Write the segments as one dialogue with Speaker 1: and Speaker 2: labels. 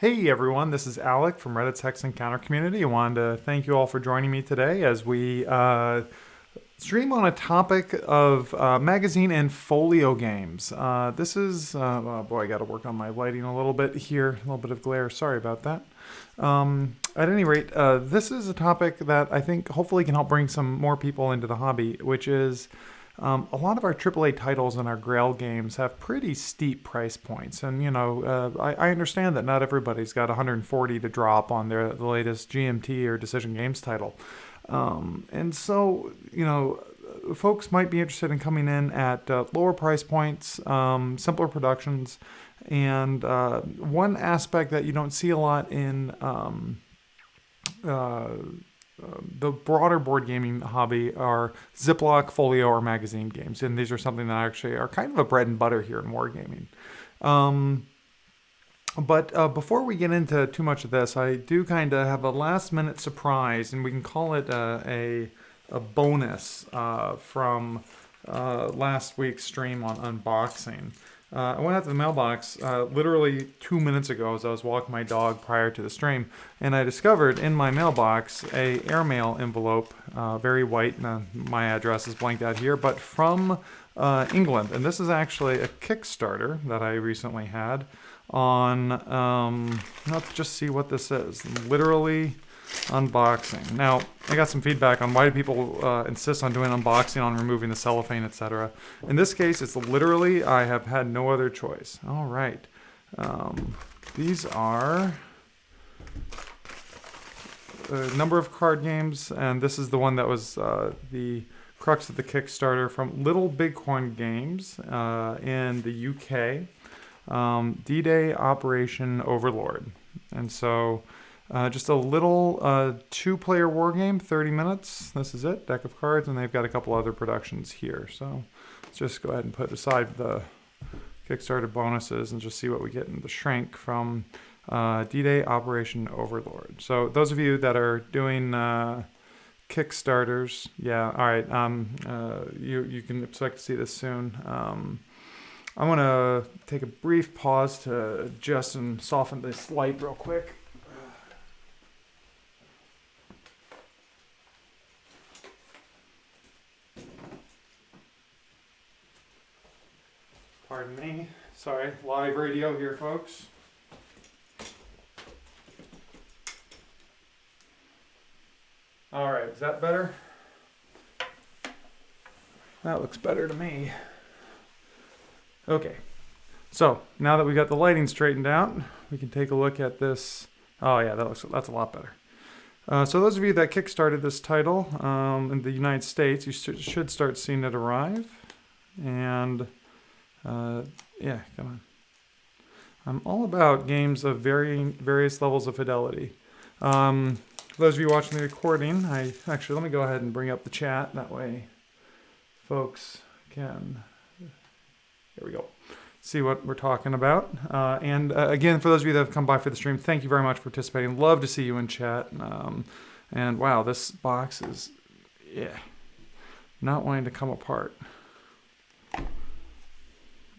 Speaker 1: Hey everyone, this is Alec from Reddit's Hex Encounter community. I wanted to thank you all for joining me today as we stream on a topic of magazine and folio games. This is, oh boy, I got to work on my lighting a little bit here, a little bit of glare, sorry about that. At any rate, this is a topic that I think hopefully can help bring some more people into the hobby, which is a lot of our AAA titles and our Grail games have pretty steep price points. And, I understand that not everybody's got 140 to drop on the latest GMT or Decision Games title. And so, folks might be interested in coming in at lower price points, simpler productions. And one aspect that you don't see a lot in the broader board gaming hobby are Ziploc, Folio, or magazine games. And these are something that actually are kind of a bread and butter here in wargaming. But before we get into too much of this, I do kind of have a last minute surprise, and we can call it a bonus from last week's stream on unboxing. I went out to the mailbox literally 2 minutes ago as I was walking my dog prior to the stream, and I discovered in my mailbox a airmail envelope, very white, and my address is blanked out here, but from England. And this is actually a Kickstarter that I recently had on, let's just see what this is, literally unboxing. Now, I got some feedback on why do people insist on doing unboxing, on removing the cellophane, etc. In this case, it's literally, I have had no other choice. All right. These are a number of card games, and this is the one that was the crux of the Kickstarter from Little Bighorn Games in the UK. D-Day Operation Overlord. And so just a little two-player war game, 30 minutes. This is it, deck of cards, and they've got a couple other productions here. So let's just go ahead and put aside the Kickstarter bonuses and just see what we get in the shrink from D-Day Operation Overlord. So those of you that are doing Kickstarters, yeah, all right, you can expect to see this soon. I want to take a brief pause to adjust and soften this light real quick. Pardon me. Sorry, live radio here, folks. All right, is that better? That looks better to me. Okay, so now that we got the lighting straightened out, we can take a look at this. Oh yeah, that's a lot better. So those of you that kickstarted this title in the United States, you should start seeing it arrive. And yeah, come on. I'm all about games of various levels of fidelity. For those of you watching the recording, let me go ahead and bring up the chat. That way, folks can. Here we go. See what we're talking about. And again, for those of you that have come by for the stream, thank you very much for participating. Love to see you in chat. And wow, this box is, not wanting to come apart. All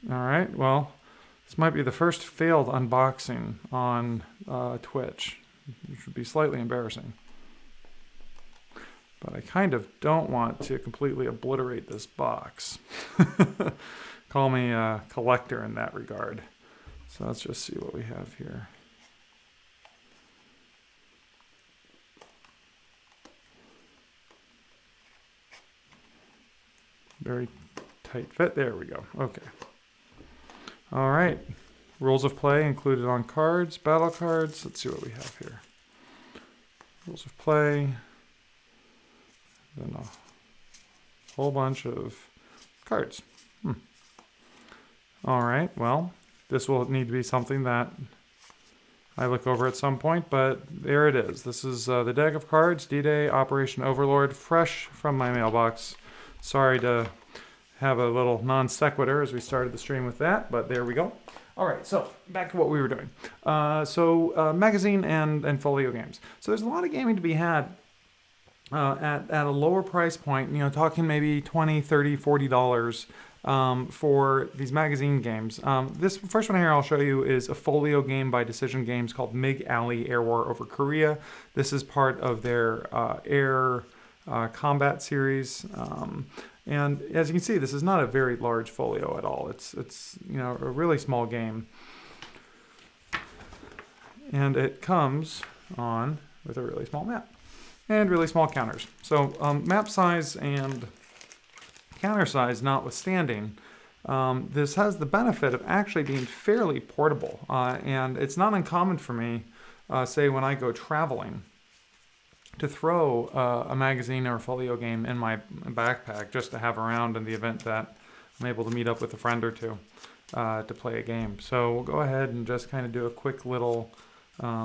Speaker 1: right, well, this might be the first failed unboxing on Twitch, which would be slightly embarrassing. But I kind of don't want to completely obliterate this box. Call me a collector in that regard. So let's just see what we have here. Very tight fit. There we go. Okay. All right. Rules of play included on cards, battle cards. Let's see what we have here. Rules of play. Then a whole bunch of cards. All right, well, this will need to be something that I look over at some point, but there it is. This is the deck of cards, D-Day Operation Overlord, fresh from my mailbox. Sorry to have a little non sequitur as we started the stream with that, but there we go. All right, so back to what we were doing. Magazine and folio games. So there's a lot of gaming to be had at a lower price point, talking maybe $20, $30, $40. for these magazine games. This first one here I'll show you is a Folio game by Decision Games called MIG Alley Air War over Korea. This is part of their air combat series. And as you can see, this is not a very large folio at all. It's a really small game. And it comes on with a really small map and really small counters. So map size and counter size notwithstanding, this has the benefit of actually being fairly portable. And it's not uncommon for me, say when I go traveling, to throw a magazine or a folio game in my backpack just to have around in the event that I'm able to meet up with a friend or two to play a game. So we'll go ahead and just kind of do a quick little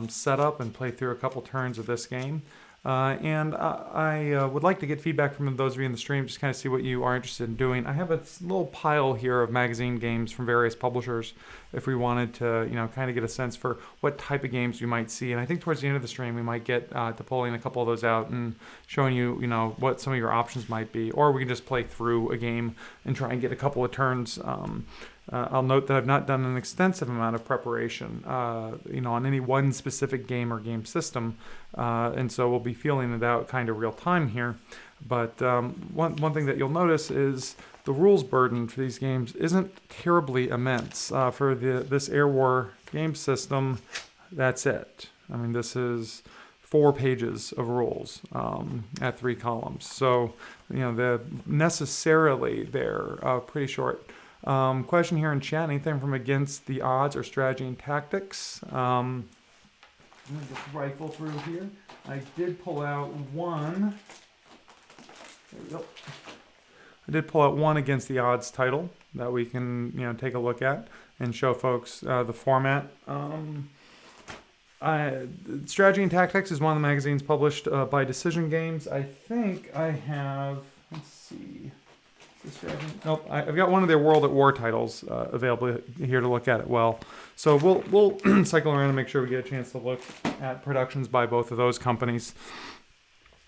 Speaker 1: setup and play through a couple turns of this game. And I would like to get feedback from those of you in the stream, just kind of see what you are interested in doing. I have a little pile here of magazine games from various publishers if we wanted to, kind of get a sense for what type of games we might see. And I think towards the end of the stream, we might get to pulling a couple of those out and showing you, what some of your options might be. Or we can just play through a game and try and get a couple of turns. I'll note that I've not done an extensive amount of preparation, on any one specific game or game system, and so we'll be feeling it out kind of real time here. But one thing that you'll notice is the rules burden for these games isn't terribly immense. For this Air War game system, that's it. I mean, this is 4 pages of rules at 3 columns. So, they're pretty short. Question here in chat, anything from Against the Odds or Strategy and Tactics? I'm going to just rifle through here. I did pull out one. There we go. I did pull out one Against the Odds title that we can, take a look at and show folks the format. Strategy and Tactics is one of the magazines published by Decision Games. I think I have, let's see. Nope, I've got one of their World at War titles available here to look at it well. So we'll cycle around and make sure we get a chance to look at productions by both of those companies.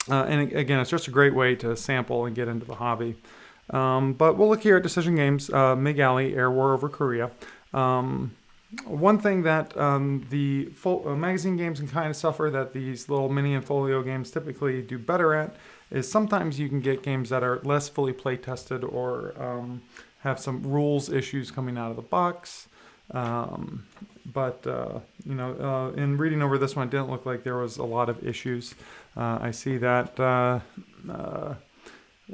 Speaker 1: And again, it's just a great way to sample and get into the hobby. But we'll look here at Decision Games, MIG Alley, Air War over Korea. One thing that the magazine games can kind of suffer that these little mini and folio games typically do better at is sometimes you can get games that are less fully play tested or have some rules issues coming out of the box. In reading over this one, it didn't look like there was a lot of issues. I see that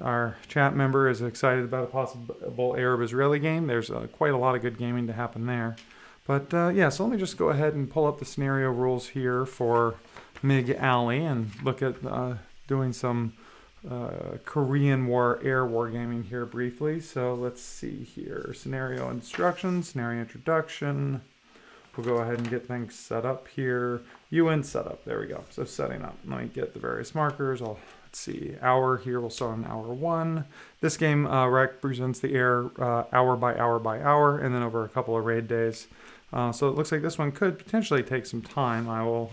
Speaker 1: our chat member is excited about a possible Arab-Israeli game. There's quite a lot of good gaming to happen there. But so let me just go ahead and pull up the scenario rules here for MIG Alley and look at doing some Korean War air wargaming here briefly. So let's see here. Scenario instructions, scenario introduction. We'll go ahead and get things set up here. UN setup. There we go. So setting up. Let me get the various markers. Let's see. Hour here. We'll start on hour 1. This game represents the air hour by hour by hour, and then over a couple of raid days. So it looks like this one could potentially take some time. I will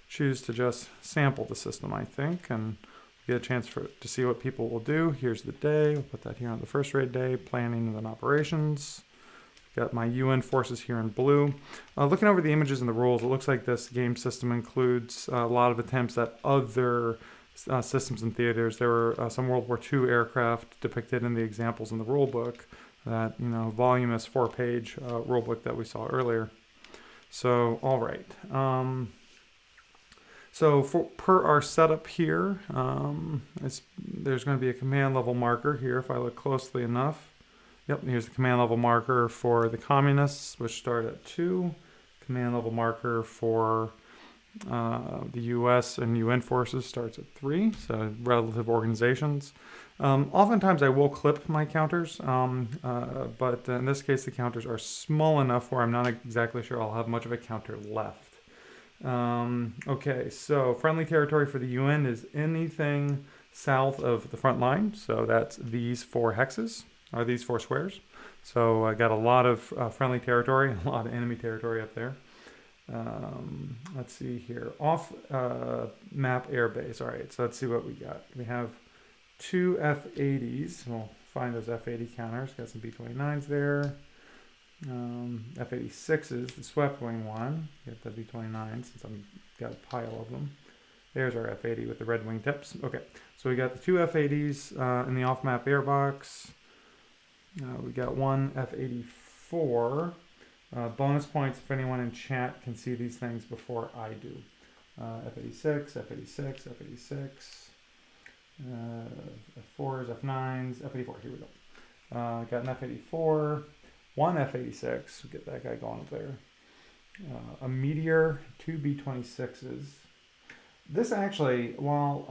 Speaker 1: choose to just sample the system, I think, and get a chance to see what people will do. Here's the day. We'll put that here on the first raid day. Planning and then operations. Got my UN forces here in blue. Looking over the images and the rules, it looks like this game system includes a lot of attempts at other systems and theaters. There were some World War II aircraft depicted in the examples in the rule book. That voluminous 4-page rule book that we saw earlier. So, all right. Per our setup here, there's going to be a command level marker here if I look closely enough. Yep, here's the command level marker for the communists, which start at 2. Command level marker for the U.S. and UN forces starts at 3, so relative organizations. Oftentimes I will clip my counters, but in this case the counters are small enough where I'm not exactly sure I'll have much of a counter left. Okay, so friendly territory for the UN is anything south of the front line, so that's these 4 hexes, or these 4 squares. So I got a lot of friendly territory, a lot of enemy territory up there. Let's see here, off map airbase. All right, so let's see what we got. We have 2 F-80s, well, find those F-80 counters. Got some B-29s there. F-86s, the swept wing one. Get the B-29 since I've got a pile of them. There's our F-80 with the red wing tips. Okay, so we got the two F-80s in the off-map airbox. We got one F-84. Bonus points if anyone in chat can see these things before I do. F-86, F-86, F-86, F-4s, F-9s, F-84. Here we go. Got an F-84, one F-86. We'll get that guy going up there. A Meteor, two B-26s. This actually, while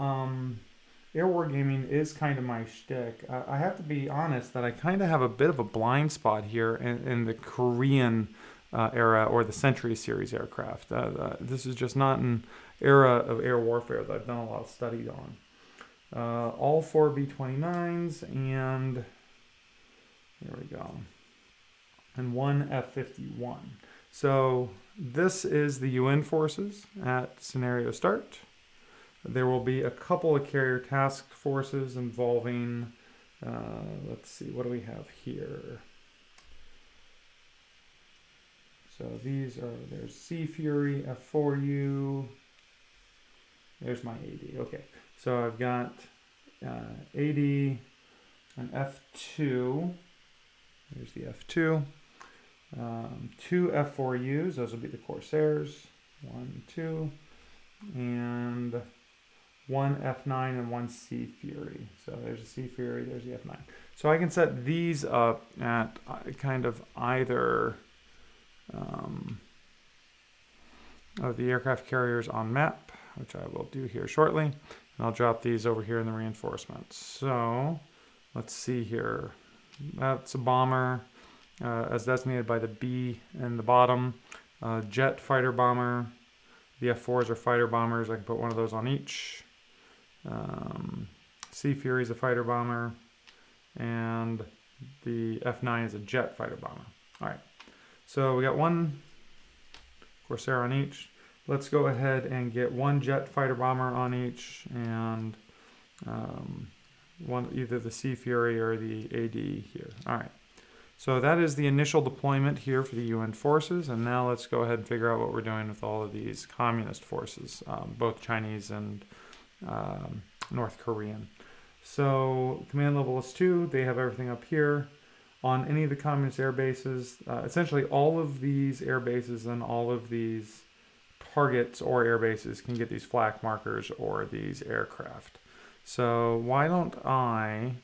Speaker 1: air wargaming is kind of my shtick, I have to be honest that I kind of have a bit of a blind spot here in the Korean era or the Century Series aircraft. This is just not an era of air warfare that I've done a lot of study on. All four B-29s, and there we go, and one F-51. So this is the UN forces at scenario start. There will be a couple of carrier task forces involving, let's see, what do we have here? So these are, there's Sea Fury, F4U, there's my AD. Okay, so I've got AD, an F2, there's the F2, two F4Us, those will be the Corsairs, 1, 2, and one F9 and one Sea Fury. So there's a Sea Fury, there's the F9. So I can set these up at kind of either of the aircraft carriers on map, which I will do here shortly. And I'll drop these over here in the reinforcements. So let's see here. That's a bomber as designated by the B in the bottom. Jet fighter bomber. The F4s are fighter bombers. I can put one of those on each. Sea Fury is a fighter bomber, and the F9 is a jet fighter bomber. All right, so we got one Corsair on each. Let's go ahead and get one jet fighter bomber on each, and one, either the Sea Fury or the AD here. All right, so that is the initial deployment here for the UN forces, and now let's go ahead and figure out what we're doing with all of these communist forces, both Chinese and North Korean. So command level is 2. They have everything up here. On any of the communist air bases, essentially all of these air bases and all of these targets or air bases can get these flak markers or these aircraft. So why don't I,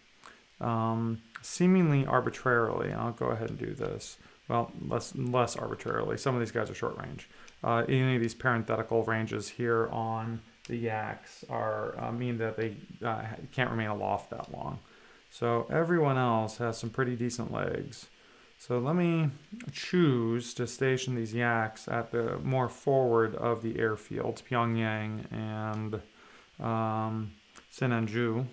Speaker 1: seemingly arbitrarily, I'll go ahead and do this. Well, less arbitrarily. Some of these guys are short range. Any of these parenthetical ranges here on the yaks are mean that they can't remain aloft that long. So everyone else has some pretty decent legs. So let me choose to station these yaks at the more forward of the airfields, Pyongyang and Sinanju.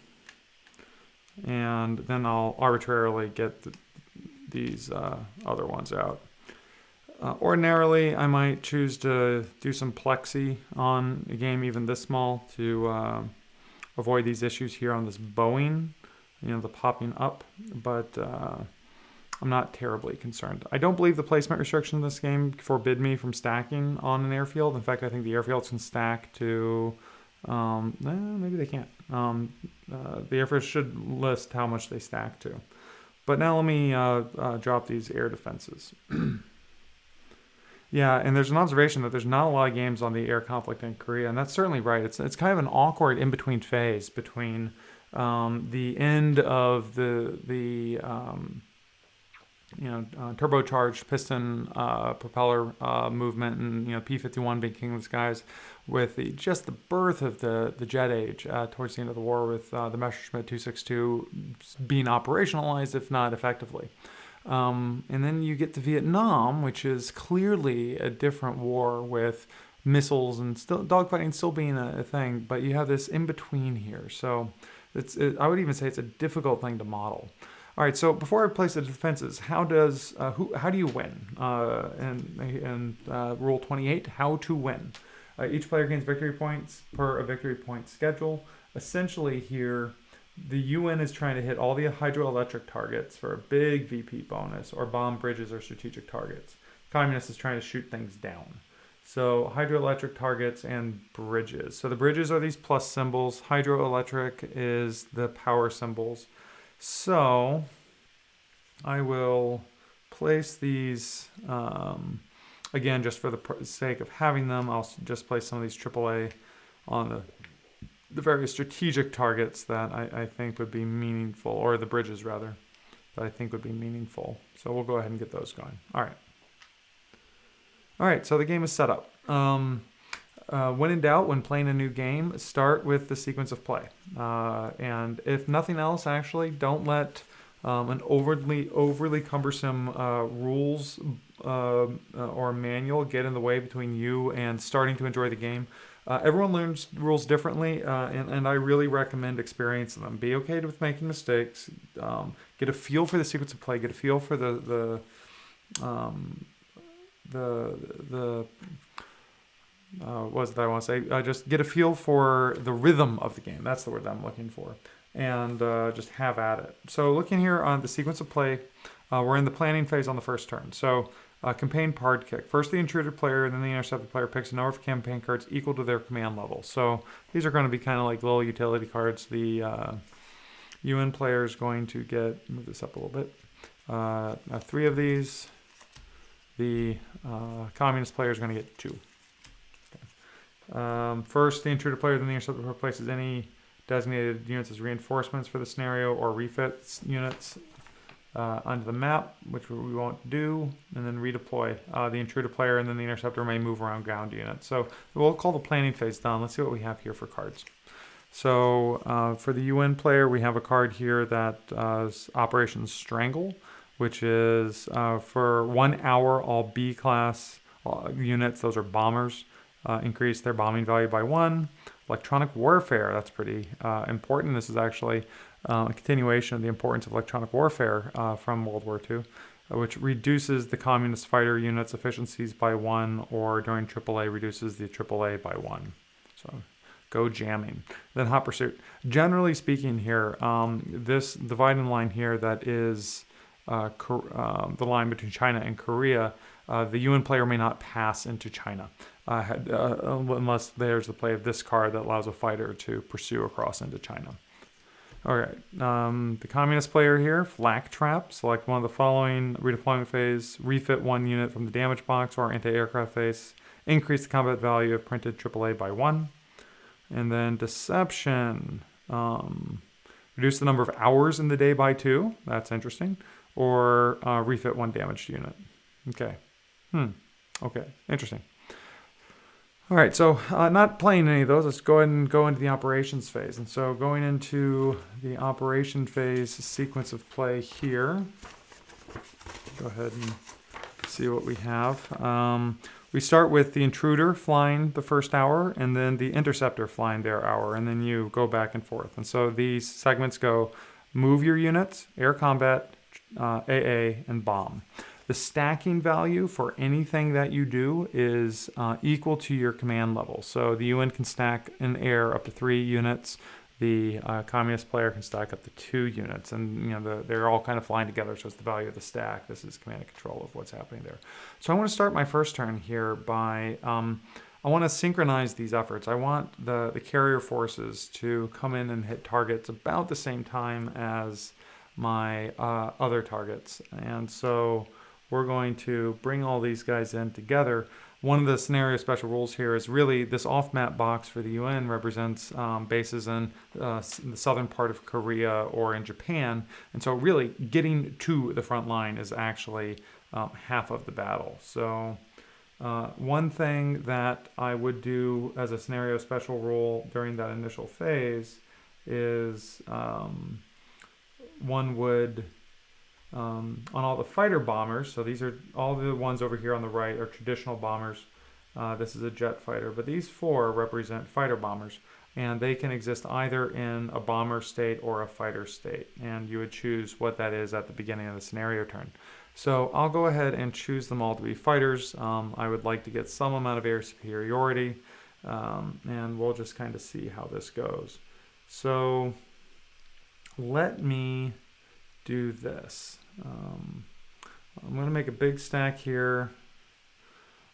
Speaker 1: And then I'll arbitrarily get these other ones out. Ordinarily, I might choose to do some plexi on a game even this small to avoid these issues here on this Boeing, the popping up, but I'm not terribly concerned. I don't believe the placement restriction in this game forbid me from stacking on an airfield. In fact, I think the airfields can stack to, maybe they can't. The airfield should list how much they stack to. But now let me drop these air defenses. Yeah, and there's an observation that there's not a lot of games on the air conflict in Korea, and that's certainly right. It's kind of an awkward in-between phase between the end of the turbocharged piston propeller movement and P-51 being king of the skies, with just the birth of the jet age towards the end of the war, with the Messerschmitt 262 being operationalized, if not effectively. And then you get to Vietnam, which is clearly a different war with missiles and still dogfighting still being a thing, but you have this in between here. So I would even say it's a difficult thing to model. All right, so before I place the defenses, how do you win? And Rule 28, how to win. Each player gains victory points per a victory point schedule. Essentially here, the UN is trying to hit all the hydroelectric targets for a big VP bonus, or bomb bridges or strategic targets. Communist is trying to shoot things down. So hydroelectric targets and bridges. So the bridges are these plus symbols. Hydroelectric is the power symbols. So I will place these, again, just for the sake of having them, I'll just place some of these AAA on the various strategic targets that I think would be meaningful, or the bridges rather, that I think would be meaningful. So we'll go ahead and get those going. All right, so the game is set up. When in doubt, when playing a new game, start with the sequence of play. And if nothing else, actually, don't let an overly cumbersome rules or manual get in the way between you and starting to enjoy the game. Everyone learns rules differently, and I really recommend experiencing them. Be okay with making mistakes. Get a feel for the sequence of play. Get a feel for the what is that I want to say? Just get a feel for the rhythm of the game. That's the word I'm looking for. And just have at it. So looking here on the sequence of play, we're in the planning phase on the first turn. So campaign card kick. First the intruder player and then the interceptor player picks a number of campaign cards equal to their command level. So these are going to be kind of like little utility cards. The UN player is going to get, move this up a little bit, 3 of these. The communist player is going to get 2. Okay. First, the intruder player, then the interceptor player places any designated units as reinforcements for the scenario or refits units onto the map, which we won't do, and then redeploy. The intruder player and then the interceptor may move around ground units. So we'll call the planning phase done. Let's see what we have here for cards. So for the UN player, we have a card here that is Operation Strangle, which is for 1 hour, all B-class units, those are bombers, increase their bombing value by 1. Electronic warfare, that's pretty important. This is actually a continuation of the importance of electronic warfare from World War II, which reduces the communist fighter units' efficiencies by 1, or during AAA reduces the AAA by 1. So go jamming. Then hot pursuit. Generally speaking here, this dividing line here that is the line between China and Korea, the UN player may not pass into China unless there's the play of this card that allows a fighter to pursue across into China. All right, the communist player here, flak trap. Select one of the following: redeployment phase, refit 1 unit from the damage box, or anti-aircraft phase. Increase the combat value of printed AAA by 1. And then deception. Reduce the number of hours in the day by 2. That's interesting. Or refit 1 damaged unit. Okay. Okay, interesting. All right, so not playing any of those. Let's go ahead and go into the operations phase. And so going into the operation phase sequence of play here. Go ahead and see what we have. We start with the intruder flying the first hour, and then the interceptor flying their hour, and then you go back and forth. And so these segments go move your units, air combat, AA, and bomb. The stacking value for anything that you do is equal to your command level. So the UN can stack in air up to 3 units. The communist player can stack up to 2 units. And you know they're all kind of flying together, so it's the value of the stack. This is command and control of what's happening there. So I want to start my first turn here by, I want to synchronize these efforts. I want the carrier forces to come in and hit targets about the same time as my other targets. And so we're going to bring all these guys in together. One of the scenario special rules here is really this off-map box for the UN represents bases in the southern part of Korea or in Japan. And so really getting to the front line is actually half of the battle. So one thing that I would do as a scenario special rule during that initial phase is one would, on all the fighter bombers, so these are all the ones over here on the right are traditional bombers. This is a jet fighter, but these 4 represent fighter bombers, and they can exist either in a bomber state or a fighter state, and you would choose what that is at the beginning of the scenario turn. So I'll go ahead and choose them all to be fighters. I would like to get some amount of air superiority, and we'll just kind of see how this goes. So let me do this. I'm going to make a big stack here.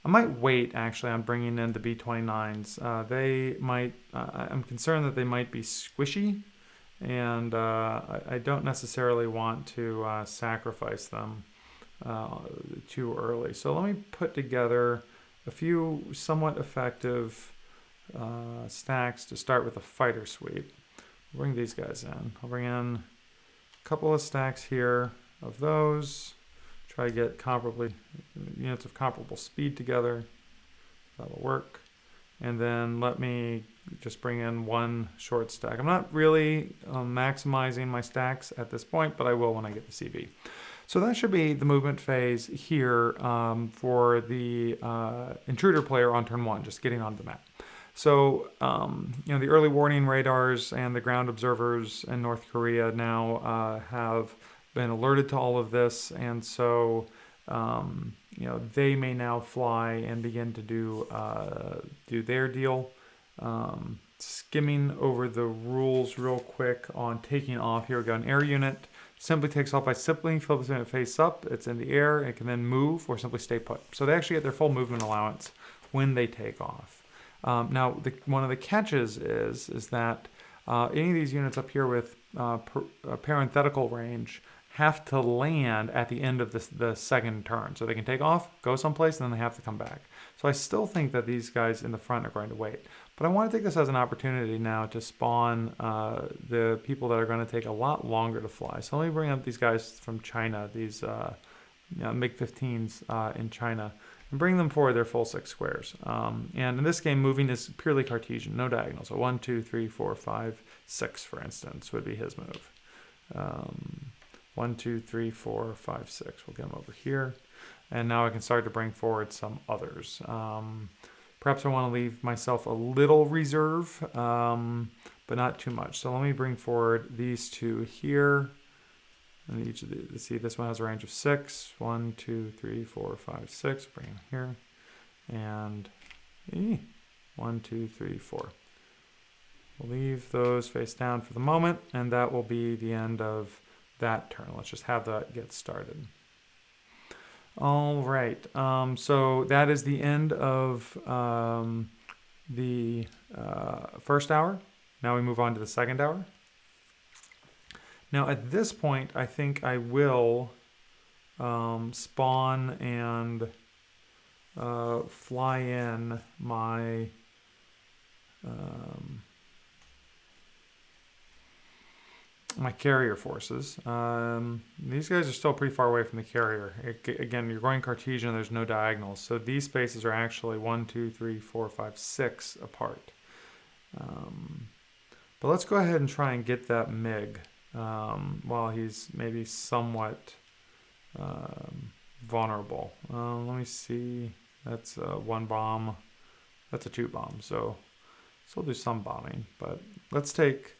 Speaker 1: I might wait, actually, on bringing in the B-29s. They might, I'm concerned that they might be squishy, and I don't necessarily want to sacrifice them too early. So let me put together a few somewhat effective stacks to start with a fighter sweep. I'll bring these guys in. I'll bring in a couple of stacks here of those. Try to get units of comparable speed together. That'll work. And then let me just bring in one short stack. I'm not really maximizing my stacks at this point, but I will when I get the CV. So that should be the movement phase here for the intruder player on turn 1, just getting onto the map. So, the early warning radars and the ground observers in North Korea now have been alerted to all of this, and so they may now fly and begin to do their deal. Skimming over the rules real quick on taking off. Here we go. An air unit simply takes off by simply flipping it face up. It's in the air. It can then move or simply stay put. So they actually get their full movement allowance when they take off. Now, one of the catches is that any of these units up here with parenthetical range have to land at the end of the second turn. So they can take off, go someplace, and then they have to come back. So I still think that these guys in the front are going to wait. But I want to take this as an opportunity now to spawn the people that are going to take a lot longer to fly. So let me bring up these guys from China, these MiG-15s in China, and bring them forward their full 6 squares. And in this game, moving is purely Cartesian, no diagonal. So 1, 2, 3, 4, 5, 6, for instance, would be his move. 1, 2, 3, 4, 5, 6. We'll get him over here. And now I can start to bring forward some others. Perhaps I want to leave myself a little reserve, but not too much. So let me bring forward these two here. And each of these, see, this one has a range of 6. 1, 2, 3, 4, 5, 6. Bring them here. And 1, 2, 3, 4. We'll leave those face down for the moment, and that will be the end of that turn. Let's just have that get started. All right, so that is the end of the first hour. Now we move on to the second hour. Now at this point, I think I will spawn and fly in my my carrier forces. These guys are still pretty far away from the carrier. Again, you're going Cartesian, there's no diagonals. So these spaces are actually 1, 2, 3, 4, 5, 6 apart. But let's go ahead and try and get that MiG while he's maybe somewhat vulnerable. Let me see. That's 1 bomb. That's a 2 bomb. So we'll do some bombing. But let's take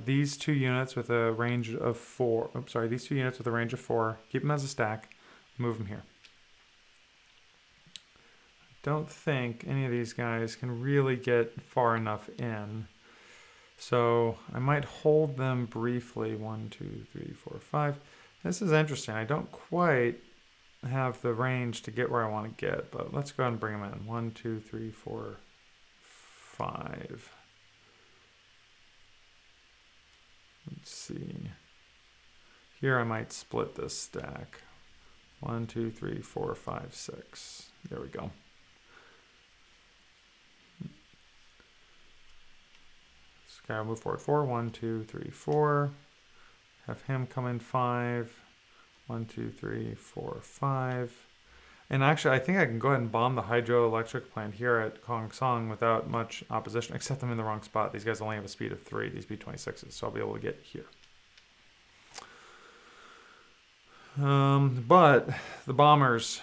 Speaker 1: these 2 units with a range of 4. Oops, sorry, these 2 units with a range of 4. Keep them as a stack. Move them here. I don't think any of these guys can really get far enough in. So I might hold them briefly. 1, 2, 3, 4, 5. This is interesting. I don't quite have the range to get where I want to get, but let's go ahead and bring them in. 1, 2, 3, 4, 5. Let's see. Here I might split this stack. 1, 2, 3, 4, 5, 6. There we go. This guy will move forward 4. 1, 2, 3, 4. Have him come in 5. 1, 2, 3, 4, 5. And actually, I think I can go ahead and bomb the hydroelectric plant here at Kong Song without much opposition, except I'm in the wrong spot. These guys only have a speed of 3, these B-26s, so I'll be able to get here. But the bombers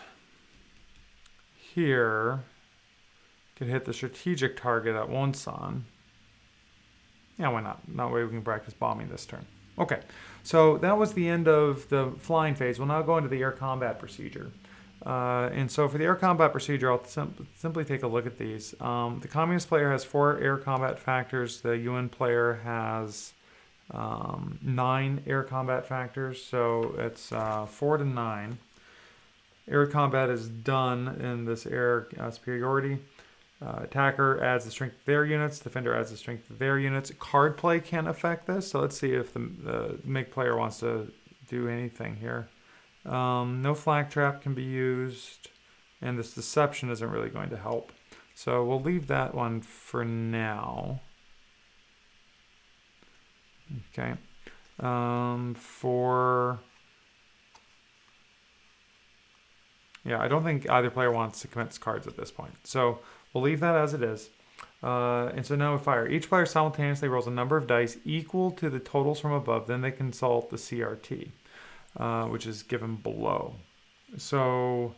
Speaker 1: here can hit the strategic target at Wonsan. Yeah, why not? That way we can practice bombing this turn. Okay, so that was the end of the flying phase. We'll now go into the air combat procedure. And so for the air combat procedure, I'll simply take a look at these. The communist player has 4 air combat factors. The UN player has 9 air combat factors, so it's 4 to 9. Air combat is done in this air superiority. Attacker adds the strength of their units. Defender adds the strength of their units. Card play can affect this, so let's see if the MIG player wants to do anything here. No flag trap can be used, and this deception isn't really going to help. So we'll leave that one for now. Okay. Yeah, I don't think either player wants to commence cards at this point. So we'll leave that as it is. And so now we fire. Each player simultaneously rolls a number of dice equal to the totals from above. Then they consult the CRT, which is given below. So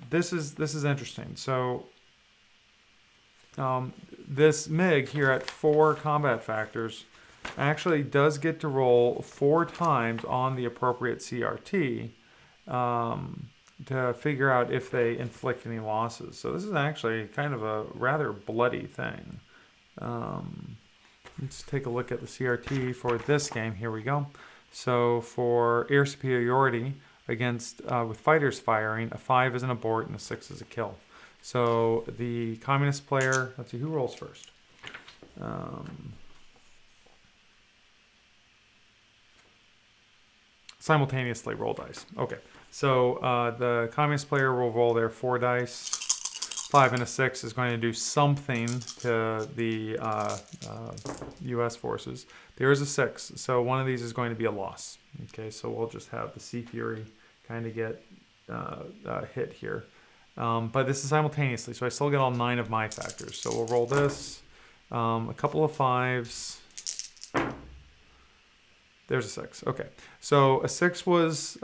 Speaker 1: this is interesting. So this MIG here at 4 combat factors actually does get to roll 4 times on the appropriate CRT to figure out if they inflict any losses. So this is actually kind of a rather bloody thing. Let's take a look at the CRT for this game. Here we go. So for air superiority against with fighters firing, a 5 is an abort and a 6 is a kill. So the communist player, let's see, who rolls first? Simultaneously roll dice. Okay, so the communist player will roll their 4 dice. 5 and a 6 is going to do something to the U.S. forces. There is a 6, so one of these is going to be a loss. Okay, so we'll just have the Sea Fury kind of get hit here. But this is simultaneously, so I still get all 9 of my factors. So we'll roll this, a couple of 5s. There's a 6. Okay, so a 6 was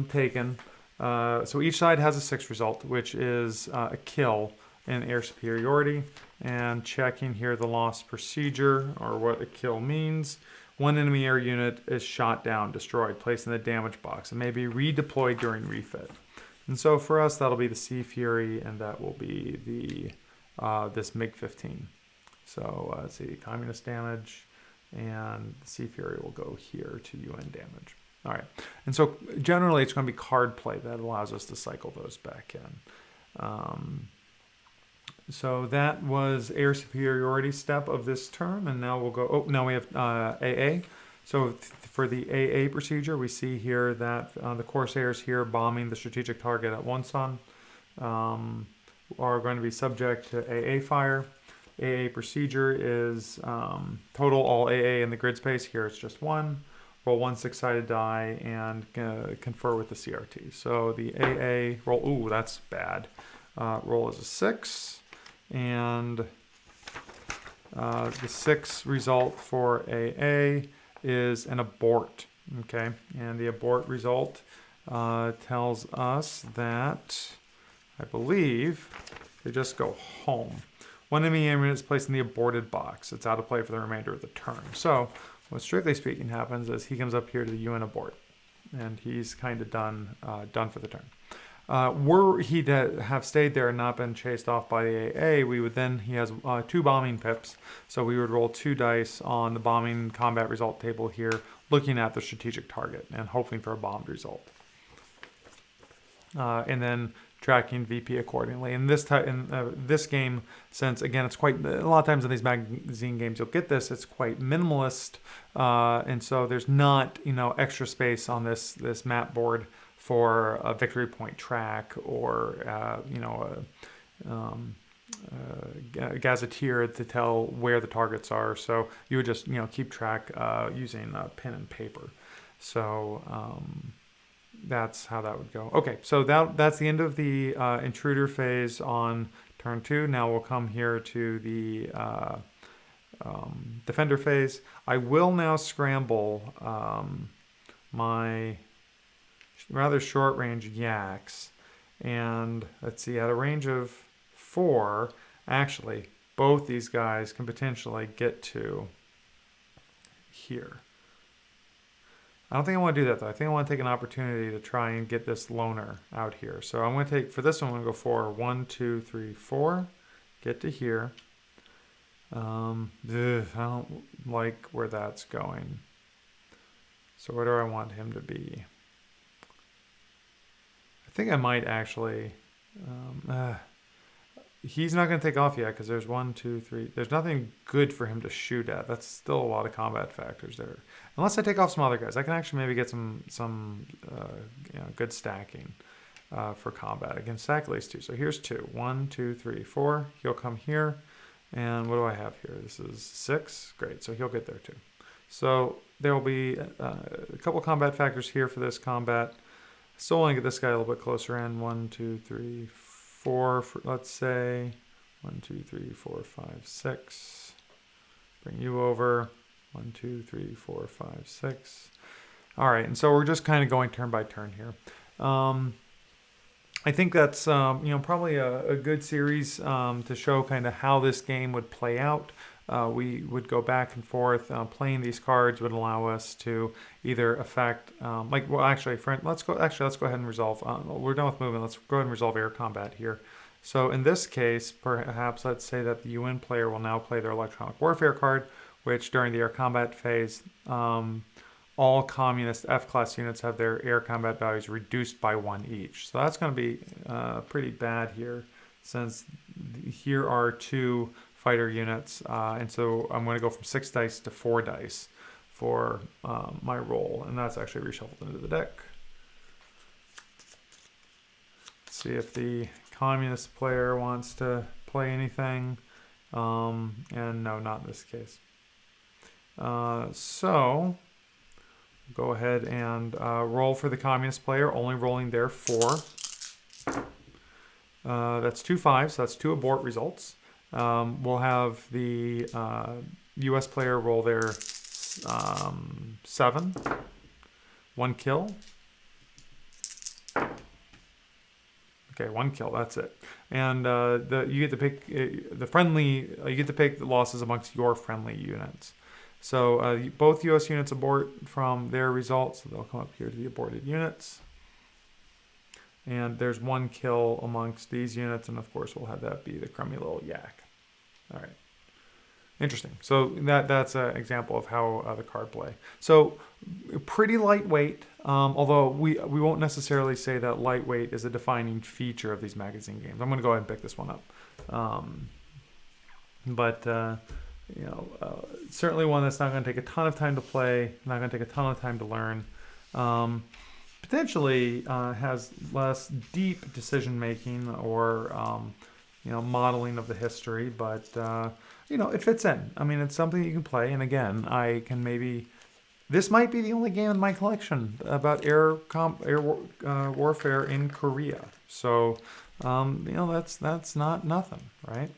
Speaker 1: taken. So each side has a 6 result, which is a kill in air superiority. And checking here the loss procedure, or what a kill means. One enemy air unit is shot down, destroyed, placed in the damage box, and may be redeployed during refit. And so for us, that'll be the Sea Fury, and that will be the this MiG-15. So let's see, communist damage, and the Sea Fury will go here to UN damage. All right, and so generally it's going to be card play that allows us to cycle those back in. So that was air superiority step of this turn, and now we'll go, oh, now we have AA. So for the AA procedure, we see here that the Corsairs here bombing the strategic target at Wonsan are going to be subject to AA fire. AA procedure is total all AA in the grid space. Here it's just 1. Roll 1 6-sided die and confer with the CRT. So the AA roll, ooh, that's bad. Roll is a 6. And the 6 result for AA is an abort. Okay, and the abort result tells us that, I believe, they just go home. One enemy air unit is placed in the aborted box. It's out of play for the remainder of the turn. So what strictly speaking happens is he comes up here to the UN abort, and he's kind of done for the turn. Were he to have stayed there and not been chased off by the AA, we would then, he has 2 bombing pips, so we would roll 2 dice on the bombing combat result table here, looking at the strategic target and hoping for a bombed result. And then tracking VP accordingly. In this game, since again it's quite, a lot of times in these magazine games you'll get this, it's quite minimalist, and so there's not extra space on this map board for a victory point track or a gazetteer to tell where the targets are. So you would just keep track using pen and paper. So that's how that would go. Okay, so that's the end of the intruder phase on turn 2. Now we'll come here to the defender phase. I will now scramble my rather short range yaks, and let's see, at a range of 4, actually both these guys can potentially get to here. I don't think I want to do that though. I think I want to take an opportunity to try and get this loner out here. So I'm going to take, for this one, I'm going to go for 1, 2, 3, 4, get to here. I don't like where that's going. So where do I want him to be? I think I might actually... he's not going to take off yet because there's 1, 2, 3. There's nothing good for him to shoot at. That's still a lot of combat factors there. Unless I take off some other guys, I can actually maybe get some good stacking for combat. I can stack at least 2. So here's 2. 1, 2, 3, 4. He'll come here. And what do I have here? This is 6. Great. So he'll get there too. So there will be a couple combat factors here for this combat. Still want to get this guy a little bit closer in. 1, 2, 3, 4. Let's say 1, 2, 3, 4, 5, 6. Bring you over. 1, 2, 3, 4, 5, 6. All right. And so we're just kind of going turn by turn here. I think that's probably a good series to show kind of how this game would play out. We would go back and forth. Playing these cards would allow us to either affect, let's go ahead and resolve. We're done with movement. Let's go ahead and resolve air combat here. So in this case, perhaps let's say that the UN player will now play their electronic warfare card, which during the air combat phase, all communist F-class units have their air combat values reduced by 1 each. So that's going to be pretty bad here, since here are 2 fighter units, and so I'm going to go from 6 dice to 4 dice for my roll, and that's actually reshuffled into the deck. Let's see if the communist player wants to play anything, and no, not in this case. So go ahead and roll for the communist player, only rolling their 4. That's 2 5s, so that's 2 abort results. We'll have the US player roll their 7, 1 kill. Okay, 1 kill. That's it. And you get to pick you get to pick the losses amongst your friendly units. So both US units abort from their results. So they'll come up here to the aborted units. And there's 1 kill amongst these units, and of course we'll have that be the crummy little yak. All right. Interesting. So that's an example of how the card play. So pretty lightweight, although we won't necessarily say that lightweight is a defining feature of these magazine games. I'm going to go ahead and pick this one up. Certainly one that's not going to take a ton of time to play, not going to take a ton of time to learn. Potentially has less deep decision making or modeling of the history, but it fits in. I mean, it's something you can play, and again, this might be the only game in my collection about air warfare in Korea. So that's not nothing, right?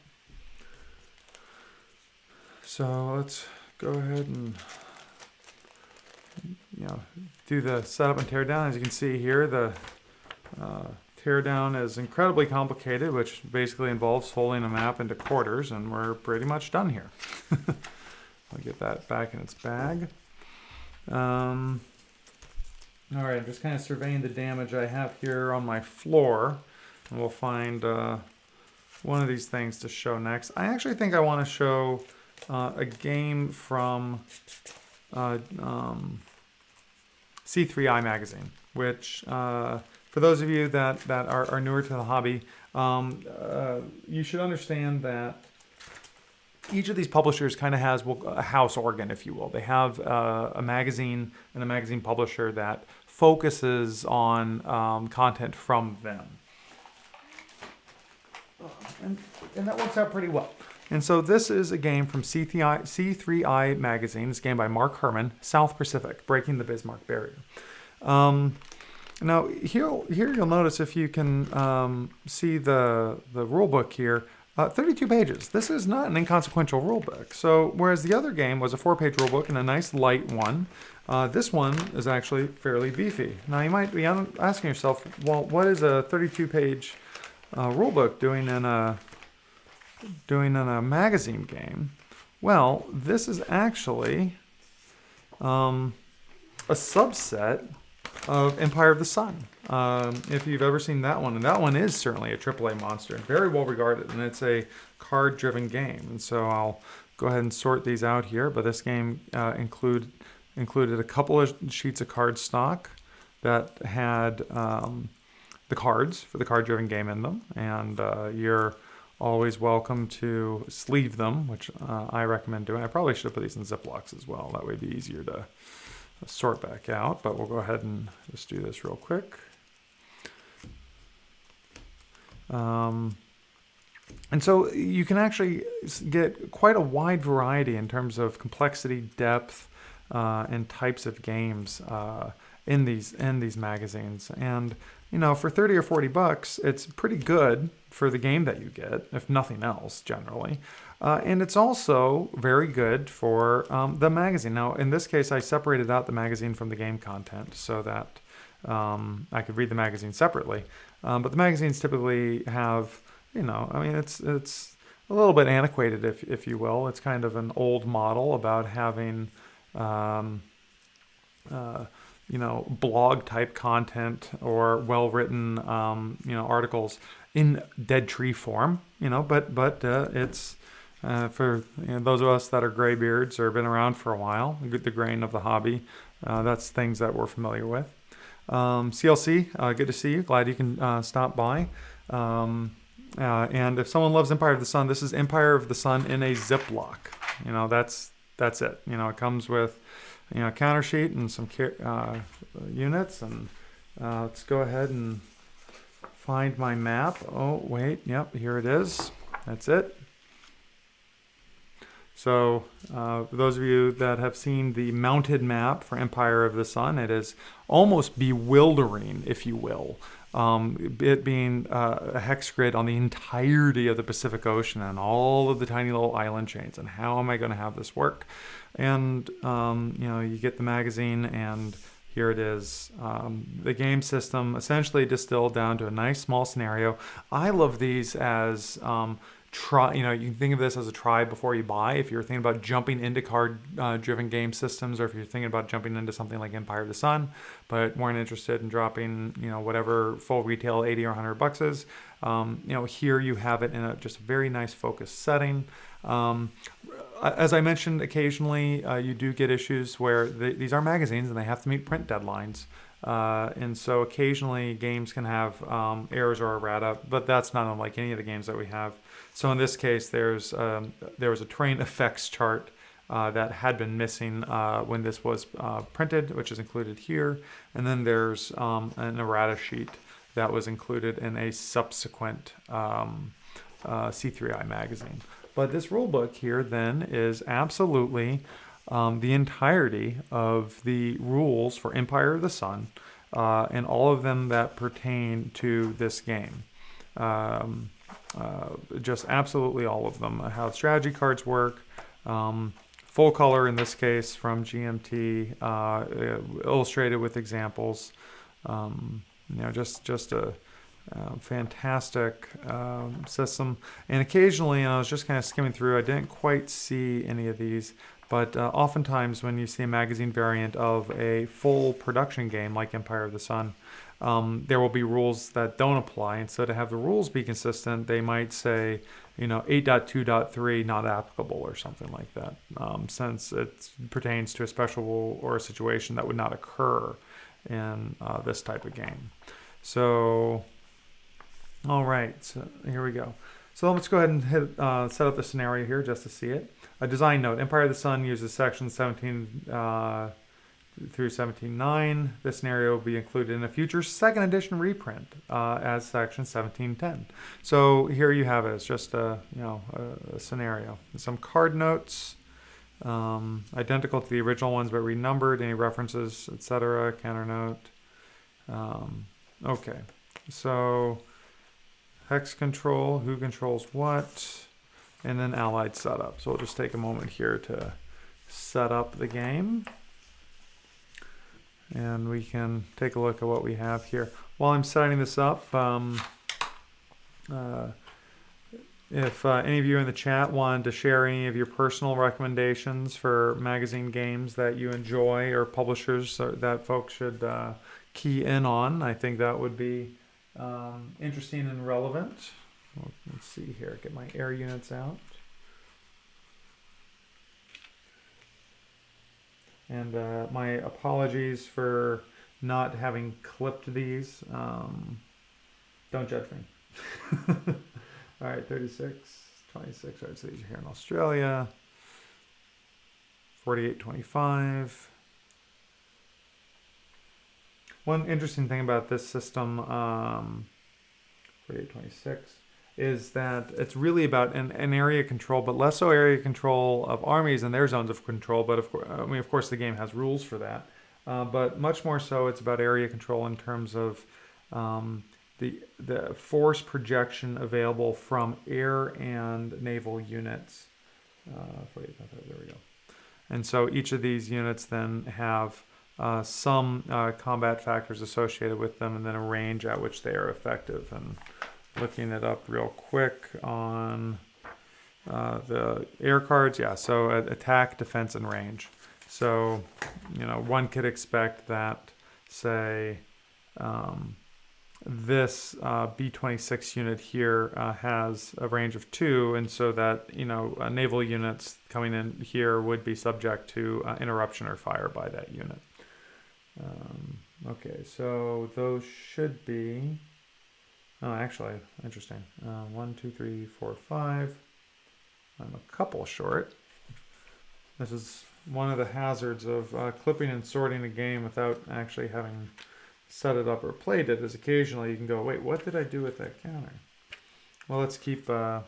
Speaker 1: So let's go ahead and do the setup and tear down. As you can see here, the tear down is incredibly complicated, which basically involves folding a map into quarters, and we're pretty much done here. I'll get that back in its bag. All right, I'm just kind of surveying the damage I have here on my floor, and we'll find one of these things to show next. I actually think I want to show a game from C3I magazine, which for those of you that are newer to the hobby, you should understand that each of these publishers kind of has a house organ, if you will. They have a magazine and a magazine publisher that focuses on content from them. And that works out pretty well. And so this is a game from C3I magazine. It's a game by Mark Herman, South Pacific, Breaking the Bismarck Barrier. Now here you'll notice, if you can see the rule book here, 32 pages. This is not an inconsequential rule book. So whereas the other game was a 4-page rule book and a nice light one, this one is actually fairly beefy. Now you might be asking yourself, well, what is a 32-page rule book doing in a magazine game? Well, this is actually a subset of Empire of the Sun. If you've ever seen that one, and that one is certainly a AAA monster and very well regarded, and it's a card-driven game. And so I'll go ahead and sort these out here. But this game included a couple of sheets of cardstock that had the cards for the card-driven game in them, and you're always welcome to sleeve them, which I recommend doing. I probably should have put these in Ziplocs as well. That would be easier to sort back out, but we'll go ahead and just do this real quick. And so you can actually get quite a wide variety in terms of complexity, depth, and types of games in these magazines. And you know, for 30 or 40 bucks, it's pretty good for the game that you get, if nothing else, generally. And it's also very good for the magazine. Now, in this case, I separated out the magazine from the game content so that I could read the magazine separately. But the magazines typically have, you know, I mean, it's a little bit antiquated, if you will. It's kind of an old model about having, you know, blog type content or well-written, you know, articles in dead tree form, you know, but it's for those of us that are graybeards or been around for a while, the grain of the hobby, that's things that we're familiar with. CLC, good to see you. Glad you can stop by. And if someone loves Empire of the Sun, this is Empire of the Sun in a Ziploc. You know, that's it. You know, it comes with, you know, a counter sheet and some units. And let's go ahead and find my map. Oh, wait. Yep, here it is. That's it. So for those of you that have seen the mounted map for Empire of the Sun, it is almost bewildering, if you will. It being a hex grid on the entirety of the Pacific Ocean and all of the tiny little island chains, and how am I going to have this work? And you know, you get the magazine, and here it is. The game system essentially distilled down to a nice small scenario. I love these as you know, you can think of this as a try before you buy. If you're thinking about jumping into card-driven game systems, or if you're thinking about jumping into something like Empire of the Sun, but weren't interested in dropping, you know, whatever full retail 80 or 100 bucks is, you know, here you have it in just a very nice focused setting. As I mentioned, occasionally you do get issues where these are magazines and they have to meet print deadlines. And so occasionally games can have errors or errata, but that's not unlike any of the games that we have. So in this case, there was a terrain effects chart that had been missing when this was printed, which is included here. And then there's an errata sheet that was included in a subsequent C3I magazine. But this rule book here then is absolutely the entirety of the rules for Empire of the Sun, and all of them that pertain to this game. Just absolutely all of them. How strategy cards work, full color in this case from GMT, illustrated with examples. You know, just a fantastic system. And occasionally, and I was just kind of skimming through, I didn't quite see any of these, but oftentimes when you see a magazine variant of a full production game like Empire of the Sun, there will be rules that don't apply. And so to have the rules be consistent, they might say, you know, 8.2.3 not applicable or something like that, since it pertains to a special rule or a situation that would not occur in this type of game. So, all right, so here we go. So let's go ahead and set up the scenario here just to see it. A design note: Empire of the Sun uses sections 17 through 17.9. This scenario will be included in a future second edition reprint as section 17.10. So here you have it. It's just a scenario. Some card notes, identical to the original ones but renumbered. Any references, etc. Counter note. Okay, so hex control, who controls what, and then allied setup. So we'll just take a moment here to set up the game. And we can take a look at what we have here. While I'm setting this up, if any of you in the chat wanted to share any of your personal recommendations for magazine games that you enjoy, or publishers that folks should key in on, I think that would be interesting and relevant. Let's see here, get my air units out. And my apologies for not having clipped these. Don't judge me. All right, 36, 26. All right, so these are here in Australia. 48.25. One interesting thing about this system, 48.26, is that it's really about an area control, but less so area control of armies and their zones of control. But of course, the game has rules for that. But much more so, it's about area control in terms of the force projection available from air and naval units. 48, there we go. And so each of these units then have some combat factors associated with them, and then a range at which they are effective. And looking it up real quick on the air cards, yeah, so attack, defense, and range. So, one could expect that, say, this B-26 unit here has a range of 2, and so that naval units coming in here would be subject to interruption or fire by that unit. Okay, so those should be. Oh, actually, interesting. 1, 2, 3, 4, 5. I'm a couple short. This is one of the hazards of clipping and sorting a game without actually having set it up or played it, is occasionally you can go, wait, what did I do with that counter? Well, let's keep the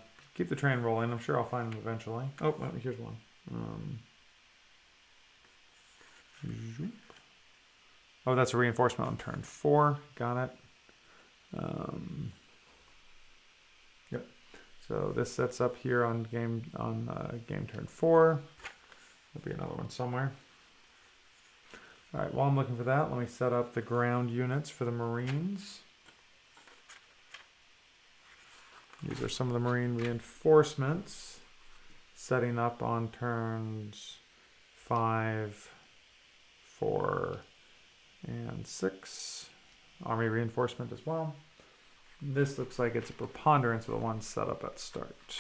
Speaker 1: train rolling. I'm sure I'll find them eventually. Oh, here's one. Oh, that's a reinforcement on turn 4. Got it. Yep. So this sets up here on game turn 4. There'll be another one somewhere. All right, while I'm looking for that, let me set up the ground units for the Marines. These are some of the Marine reinforcements, setting up on turns 5, 4, and 6. Army reinforcement as well. This looks like it's a preponderance of the ones set up at start.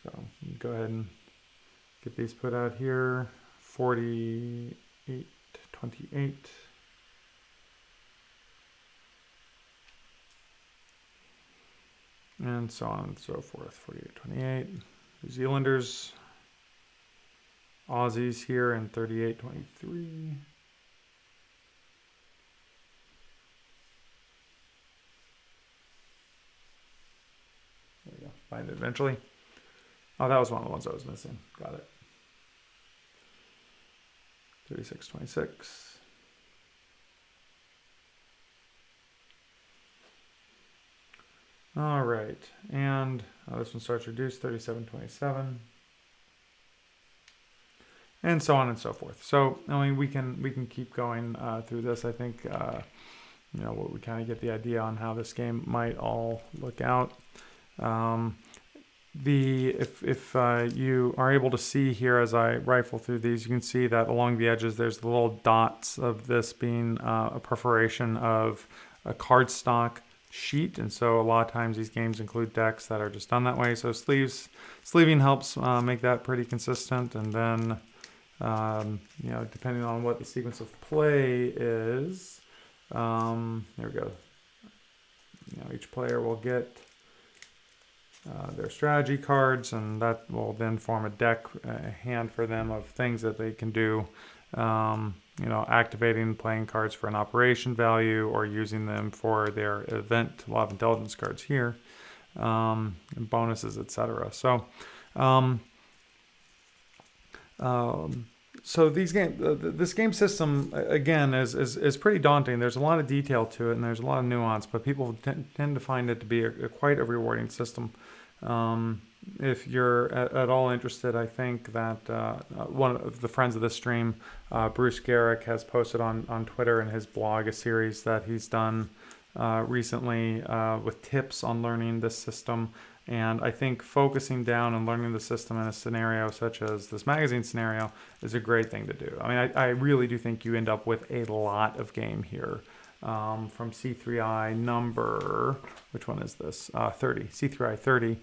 Speaker 1: So go ahead and get these put out here. 48, 28. And so on and so forth. 48, 28. New Zealanders. Aussies here in 38, 23. There we go. Find it eventually. Oh, that was one of the ones I was missing. Got it. 36, 26. All right. And this one starts reduced, 37, 27. And so on and so forth. So, we can keep going through this. I think, we kind of get the idea on how this game might all look out. If you are able to see here as I rifle through these, you can see that along the edges there's the little dots of this being a perforation of a cardstock sheet, and so a lot of times these games include decks that are just done that way. So sleeving helps make that pretty consistent, and then depending on what the sequence of play is, there we go. Each player will get their strategy cards, and that will then form a hand for them of things that they can do, activating playing cards for an operation value or using them for their event. A lot of intelligence cards here, and bonuses, etc. So this game system again is pretty daunting. There's a lot of detail to it, and there's a lot of nuance, but people tend to find it to be quite a rewarding system. If you're at all interested, I think that one of the friends of this stream, Bruce Garrick, has posted on Twitter and his blog a series that he's done recently with tips on learning this system. And I think focusing down and learning the system in a scenario such as this magazine scenario is a great thing to do. I really do think you end up with a lot of game here. from C3I number, which one is this? 30, C3I 30.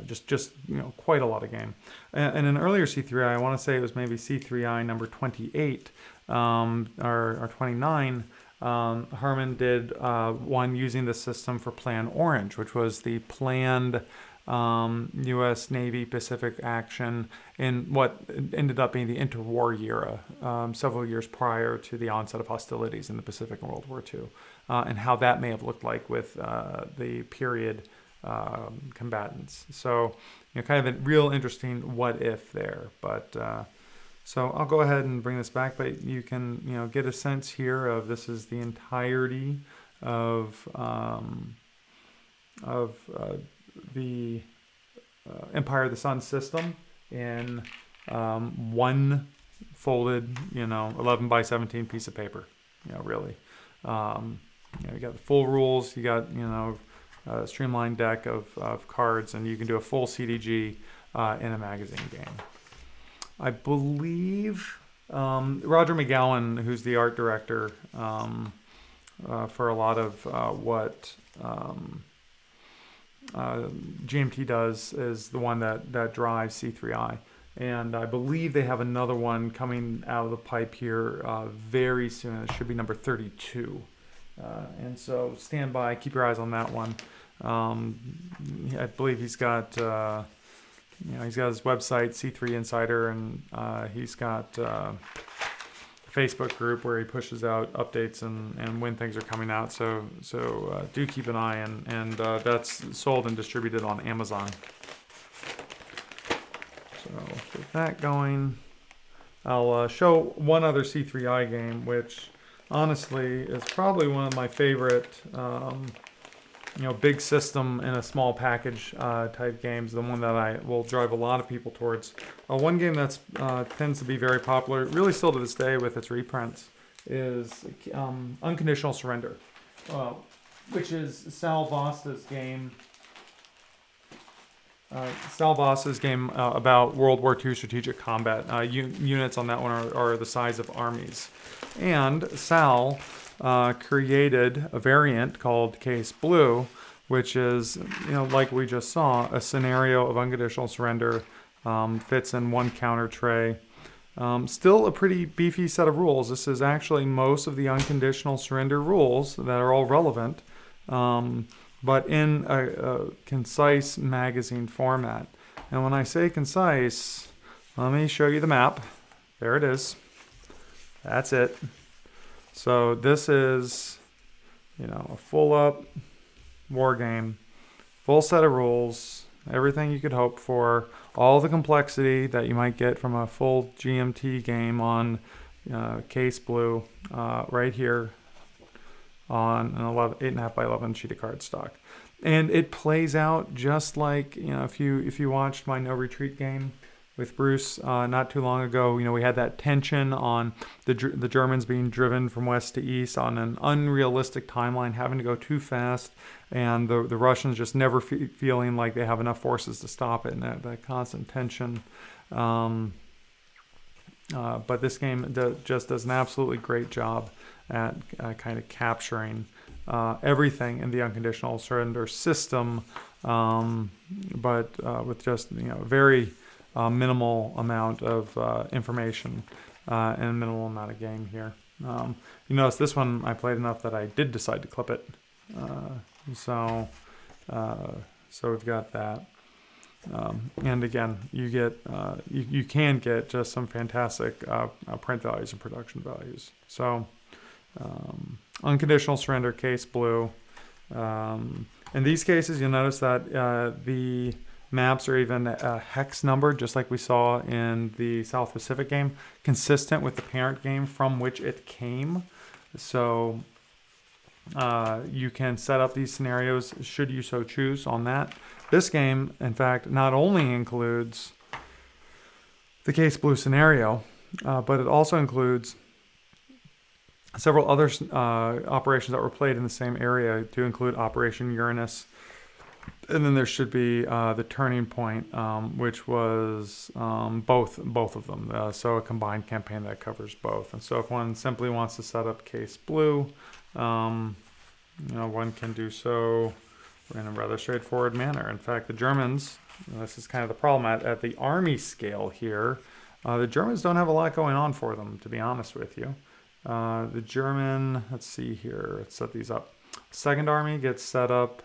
Speaker 1: Just quite a lot of game. And an earlier C3I, I want to say it was maybe C3I number 28 or 29. Herman did one using the system for Plan Orange, which was the planned U.S. Navy Pacific action in what ended up being the interwar era, several years prior to the onset of hostilities in the Pacific in World War II, and how that may have looked like with the period combatants. So, kind of a real interesting what if there. But so I'll go ahead and bring this back, but you can get a sense here of this is the entirety of the Empire of the Sun system in one folded 11 by 17 piece of paper. Really, you got the full rules. You got a streamlined deck of cards, and you can do a full CDG in a magazine game. I believe Roger McGowan, who's the art director for a lot of what GMT does, is the one that drives C3I. And I believe they have another one coming out of the pipe here very soon. It should be number 32. And so stand by, keep your eyes on that one. I believe he's got he's got his website, C3 Insider, and he's got a Facebook group where he pushes out updates and when things are coming out. So do keep an eye, and that's sold and distributed on Amazon. So with that going, I'll show one other C3I game, which honestly is probably one of my favorite big system in a small package type games, the one that I will drive a lot of people towards. One game that tends to be very popular, really still to this day with its reprints, is Unconditional Surrender, which is Sal Vasta's game. About World War II strategic combat. Units on that one are the size of armies. And Sal created a variant called Case Blue, which is, like we just saw, a scenario of unconditional surrender, fits in one counter tray. Still a pretty beefy set of rules. This is actually most of the unconditional surrender rules that are all relevant, but in a concise magazine format. And when I say concise, let me show you the map. There it is. That's it. So this is, a full-up war game, full set of rules, everything you could hope for, all the complexity that you might get from a full GMT game on Case Blue, right here on an 8.5 by 11 sheet of cardstock. And it plays out just like, if you watched my No Retreat game with Bruce not too long ago, we had that tension on the Germans being driven from west to east on an unrealistic timeline, having to go too fast, and the Russians just never feeling like they have enough forces to stop it, and that constant tension. But this game just does an absolutely great job at kind of capturing everything in the unconditional surrender system, but with just very minimal amount of information and minimal amount of game here. You notice this one I played enough that I did decide to clip it. So we've got that. And again, you get you can get just some fantastic print values and production values. So unconditional surrender, Case Blue. In these cases, you'll notice that the maps are even hex numbered, just like we saw in the South Pacific game, consistent with the parent game from which it came. So you can set up these scenarios should you so choose on that. This game, in fact, not only includes the Case Blue scenario, but it also includes several other operations that were played in the same area, to include Operation Uranus, And then there should be the turning point, which was both of them. So a combined campaign that covers both. And so if one simply wants to set up case blue, one can do so in a rather straightforward manner. In fact, the Germans, this is kind of the problem at the army scale here, the Germans don't have a lot going on for them, to be honest with you. The German, let's see here, let's set these up. Second Army gets set up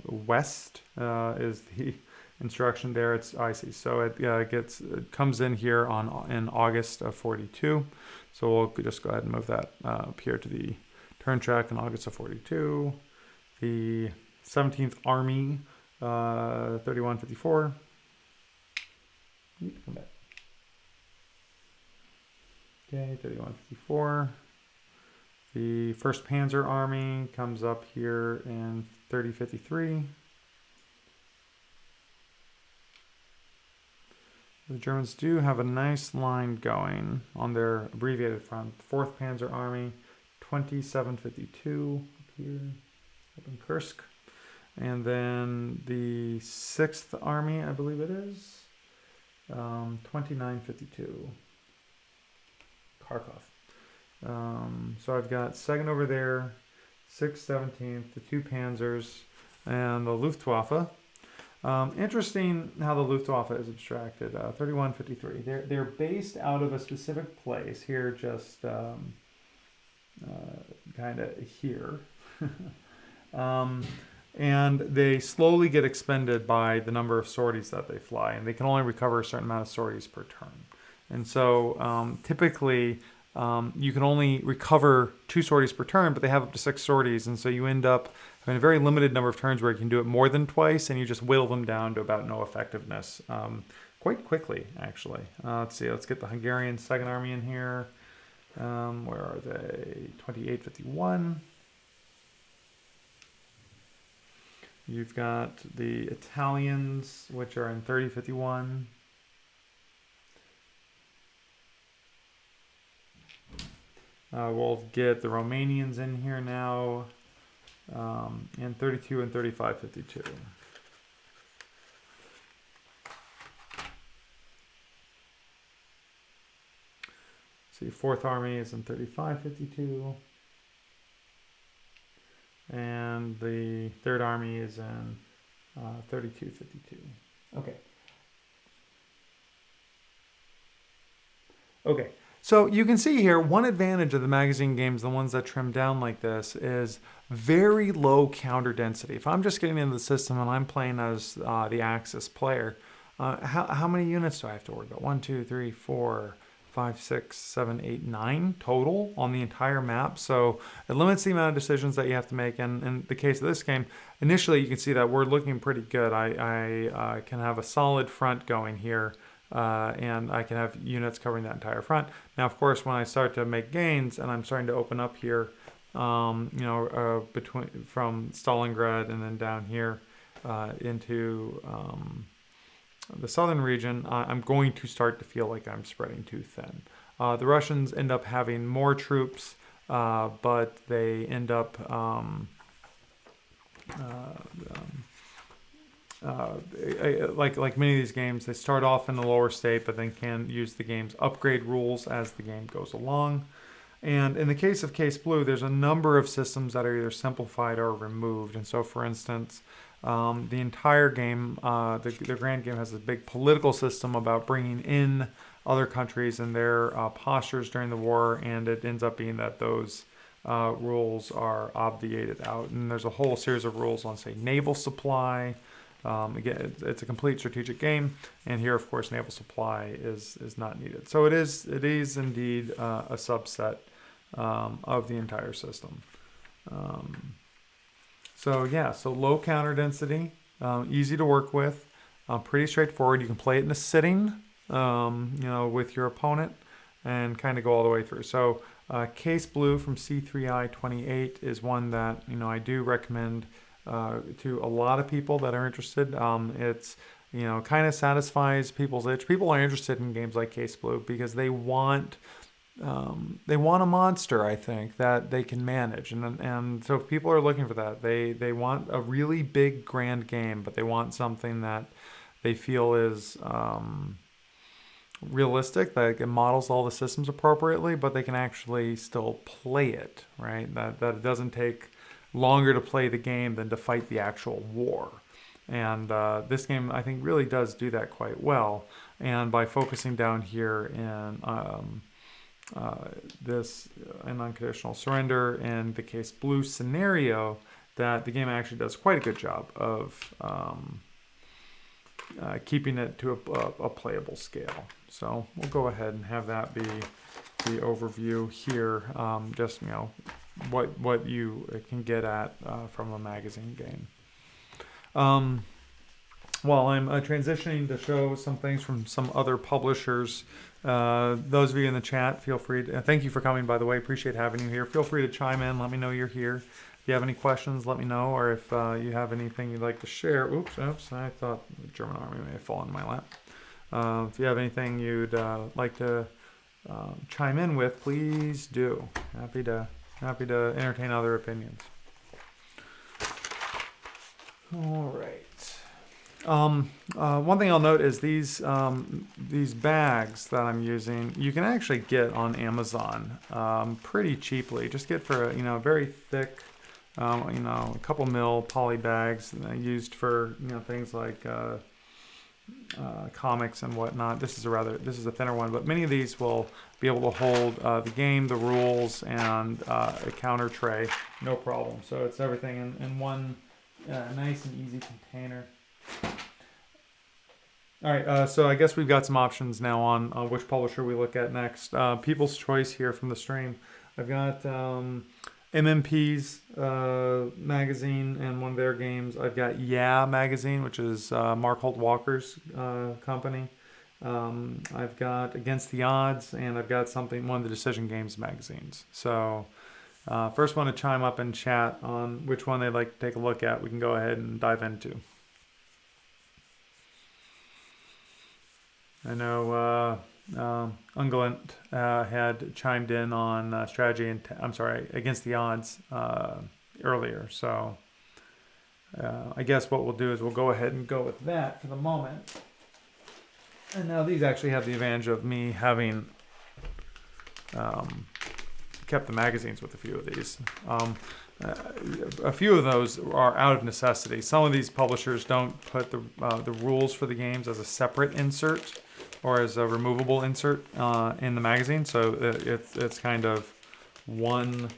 Speaker 1: west is the instruction there. It's icy, so it comes in here in August of 42. So we'll just go ahead and move that up here to the turn track in August of 42. The 17th Army, 3154. Come back. Okay, 3154. The 1st Panzer Army comes up here in 3053. The Germans do have a nice line going on their abbreviated front. 4th Panzer Army, 2752 up here, up in Kursk. And then the 6th Army, I believe it is, 2952, Kharkov. So I've got 2nd over there, 6th, 17th, the 2 Panzers, and the Luftwaffe. Interesting how the Luftwaffe is abstracted. 3153. They're based out of a specific place here, just kind of here. And they slowly get expended by the number of sorties that they fly, and they can only recover a certain amount of sorties per turn. And so typically you can only recover 2 sorties per turn, but they have up to 6 sorties, and so you end up having a very limited number of turns where you can do it more than twice, and you just whittle them down to about no effectiveness quite quickly, actually. Let's see, let's get the Hungarian 2nd Army in here. Where are they? 2851. You've got the Italians, which are in 3051. We'll get the Romanians in here now, in 32 and 3552. See, 4th Army is in 3552. And the 3rd Army is in 3252. Okay. Okay. So you can see here, one advantage of the magazine games, the ones that trim down like this, is very low counter density. If I'm just getting into the system and I'm playing as the Axis player, how many units do I have to worry about? 1, 2, 3, 4, 5, 6, 7, 8, 9 total on the entire map. So it limits the amount of decisions that you have to make. And in the case of this game, initially you can see that we're looking pretty good. I can have a solid front going here. And I can have units covering that entire front. Now, of course, when I start to make gains and I'm starting to open up here, between from Stalingrad and then down here into the southern region, I'm going to start to feel like I'm spreading too thin. The Russians end up having more troops, but they end up like many of these games, they start off in the lower state, but then can use the game's upgrade rules as the game goes along. And in the case of Case Blue, there's a number of systems that are either simplified or removed. And so, for instance, the entire game, the grand game, has a big political system about bringing in other countries and their postures during the war, and it ends up being that those rules are obviated out. And there's a whole series of rules on, say, naval supply. Again, it's a complete strategic game, and here, of course, naval supply is not needed. So it is indeed a subset of the entire system. So low counter density, easy to work with, pretty straightforward. You can play it in a sitting, with your opponent, and kind of go all the way through. So Case Blue from C3I28 is one that I do recommend to a lot of people that are interested. It's kind of satisfies people's itch. People are interested in games like Case Blue because they want they want a monster, I think, that they can manage, and so if people are looking for that. They want a really big, grand game, but they want something that they feel is realistic, that it models all the systems appropriately, but they can actually still play it, right? That it doesn't take longer to play the game than to fight the actual war. And this game, I think, really does do that quite well. And by focusing down here in this an unconditional surrender and the case blue scenario, that the game actually does quite a good job of keeping it to a playable scale. So we'll go ahead and have that be the overview here. Just what you can get at from a magazine game. While I'm transitioning to show some things from some other publishers, those of you in the chat, feel free to, thank you for coming, by the way, appreciate having you here. Feel free to chime in, let me know you're here. If you have any questions, let me know, or if you have anything you'd like to share. Oops, I thought the German army may have fallen in my lap. If you have anything you'd like to chime in with, please do. Happy to entertain other opinions. All right. One thing I'll note is these bags that I'm using, you can actually get on Amazon pretty cheaply. Just get for a very thick, a couple mil poly bags used for things like comics and whatnot. This is a thinner one, but many of these will be able to hold the game, the rules, and a counter tray, no problem. So it's everything in one nice and easy container. All right, so I guess we've got some options now on which publisher we look at next. People's Choice here from the stream. I've got MMP's magazine and one of their games. I've got Yeah magazine, which is Mark Holt Walker's company. I've got Against the Odds, and I've got one of the Decision Games magazines. So first one to chime up in chat on which one they'd like to take a look at, we can go ahead and dive into. I know Ungalent had chimed in on strategy and Against the Odds earlier. So I guess what we'll do is we'll go ahead and go with that for the moment. And now these actually have the advantage of me having kept the magazines with a few of these. A few of those are out of necessity. Some of these publishers don't put the rules for the games as a separate insert or as a removable insert in the magazine, so it's kind of one.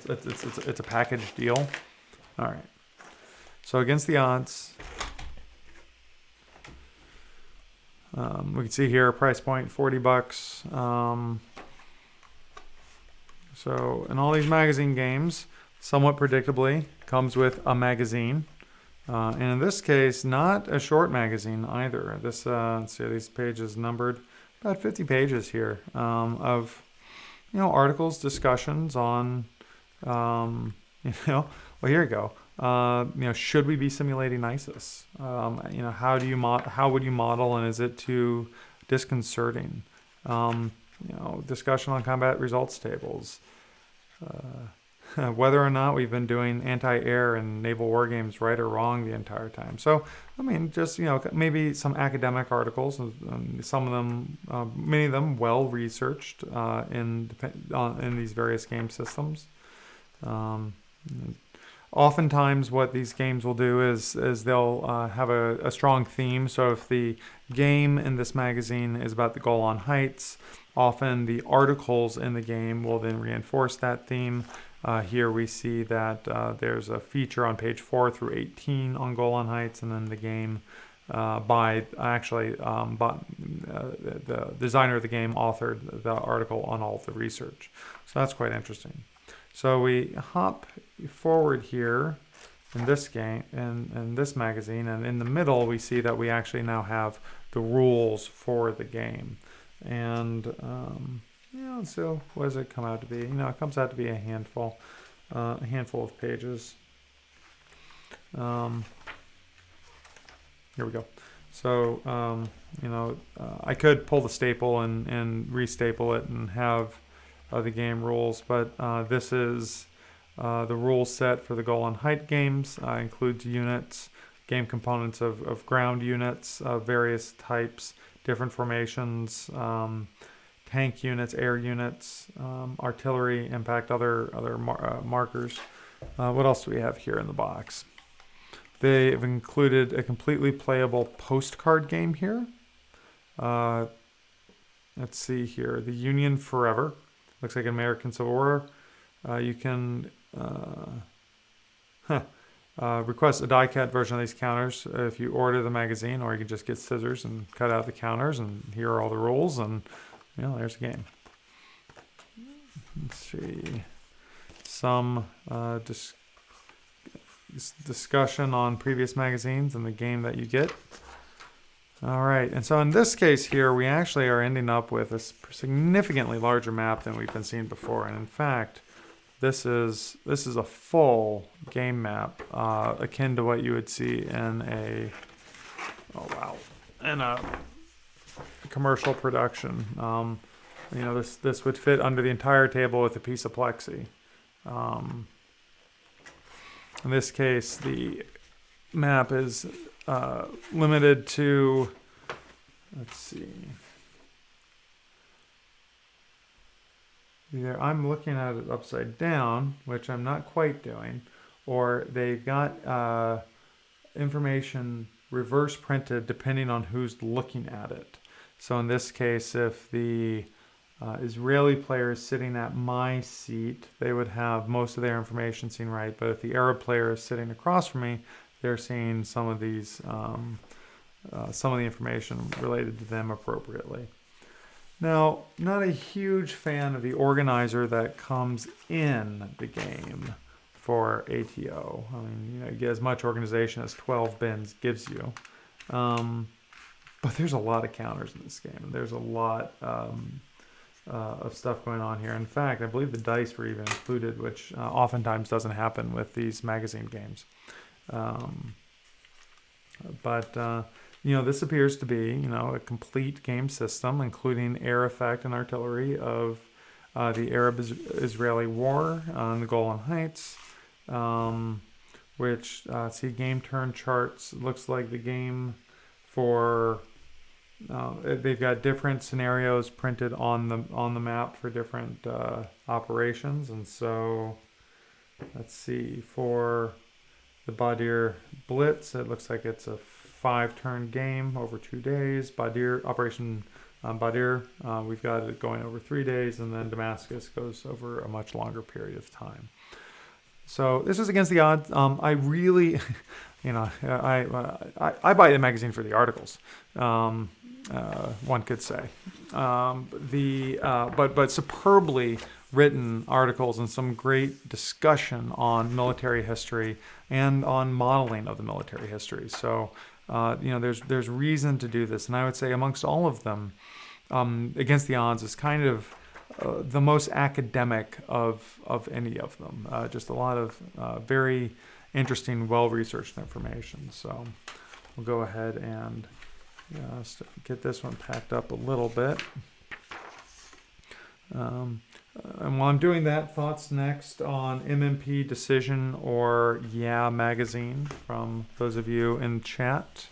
Speaker 1: It's a package deal. All right. So Against the Odds. We can see here price point $40. So in all these magazine games, somewhat predictably, comes with a magazine. And in this case, not a short magazine either. This, let's see, these pages numbered about 50 pages here of, articles, discussions on, well, here you go. Should we be simulating ISIS? How would you model, and is it too disconcerting? Discussion on combat results tables. Whether or not we've been doing anti-air and naval war games right or wrong the entire time. So, just, maybe some academic articles, some of them, many of them well-researched in these various game systems. Oftentimes what these games will do is they'll have a strong theme. So if the game in this magazine is about the Golan Heights, often the articles in the game will then reinforce that theme. Here we see that there's a feature on page 4 through 18 on Golan Heights, and then the game the designer of the game authored the article on all of the research. So that's quite interesting. So we hop forward here in this game, in this magazine, and in the middle we see that we actually now have the rules for the game. And so what does it come out to be? It comes out to be a handful of pages. Here we go. So I could pull the staple and restaple it and have of the game rules, but this is the rule set for the goal and height games. Includes units, game components of ground units of various types, different formations, tank units, air units, artillery, impact, other markers. What else do we have here in the box? They've included a completely playable postcard game here. Let's see here. The Union Forever. Looks like an American Civil War. You can request a die-cut version of these counters if you order the magazine, or you can just get scissors and cut out the counters, and here are all the rules, and there's the game. Let's see. Some discussion on previous magazines and the game that you get. All right, and so in this case here, we actually are ending up with a significantly larger map than we've been seeing before, and in fact, this is a full game map, akin to what you would see in a commercial production. This would fit under the entire table with a piece of plexi. In this case, the map is limited to, let's see. Either I'm looking at it upside down, which I'm not quite doing, or they've got information reverse printed depending on who's looking at it. So in this case, if the Israeli player is sitting at my seat, they would have most of their information seen right. But if the Arab player is sitting across from me, they're seeing some of these, some of the information related to them appropriately. Now, not a huge fan of the organizer that comes in the game for ATO. I mean, you get as much organization as 12 bins gives you. But there's a lot of counters in this game. There's a lot of stuff going on here. In fact, I believe the dice were even included, which oftentimes doesn't happen with these magazine games. This appears to be, a complete game system, including air effect and artillery of the Arab-Israeli War on the Golan Heights, which, see game turn charts. Looks like the game for, they've got different scenarios printed on the map for different operations. And so, let's see, for the Badir Blitz, it looks like it's a 5-turn game over 2 days. Operation Badir, we've got it going over 3 days, and then Damascus goes over a much longer period of time. So this is against the odds. I really, I buy the magazine for the articles. One could say, but superbly written articles and some great discussion on military history and on modeling of the military history. So, there's reason to do this, and I would say amongst all of them, Against the Odds is kind of the most academic of any of them. Just a lot of very interesting, well-researched information. So we'll go ahead and get this one packed up a little bit. And while I'm doing that, thoughts next on MMP Decision or Yeah Magazine from those of you in chat.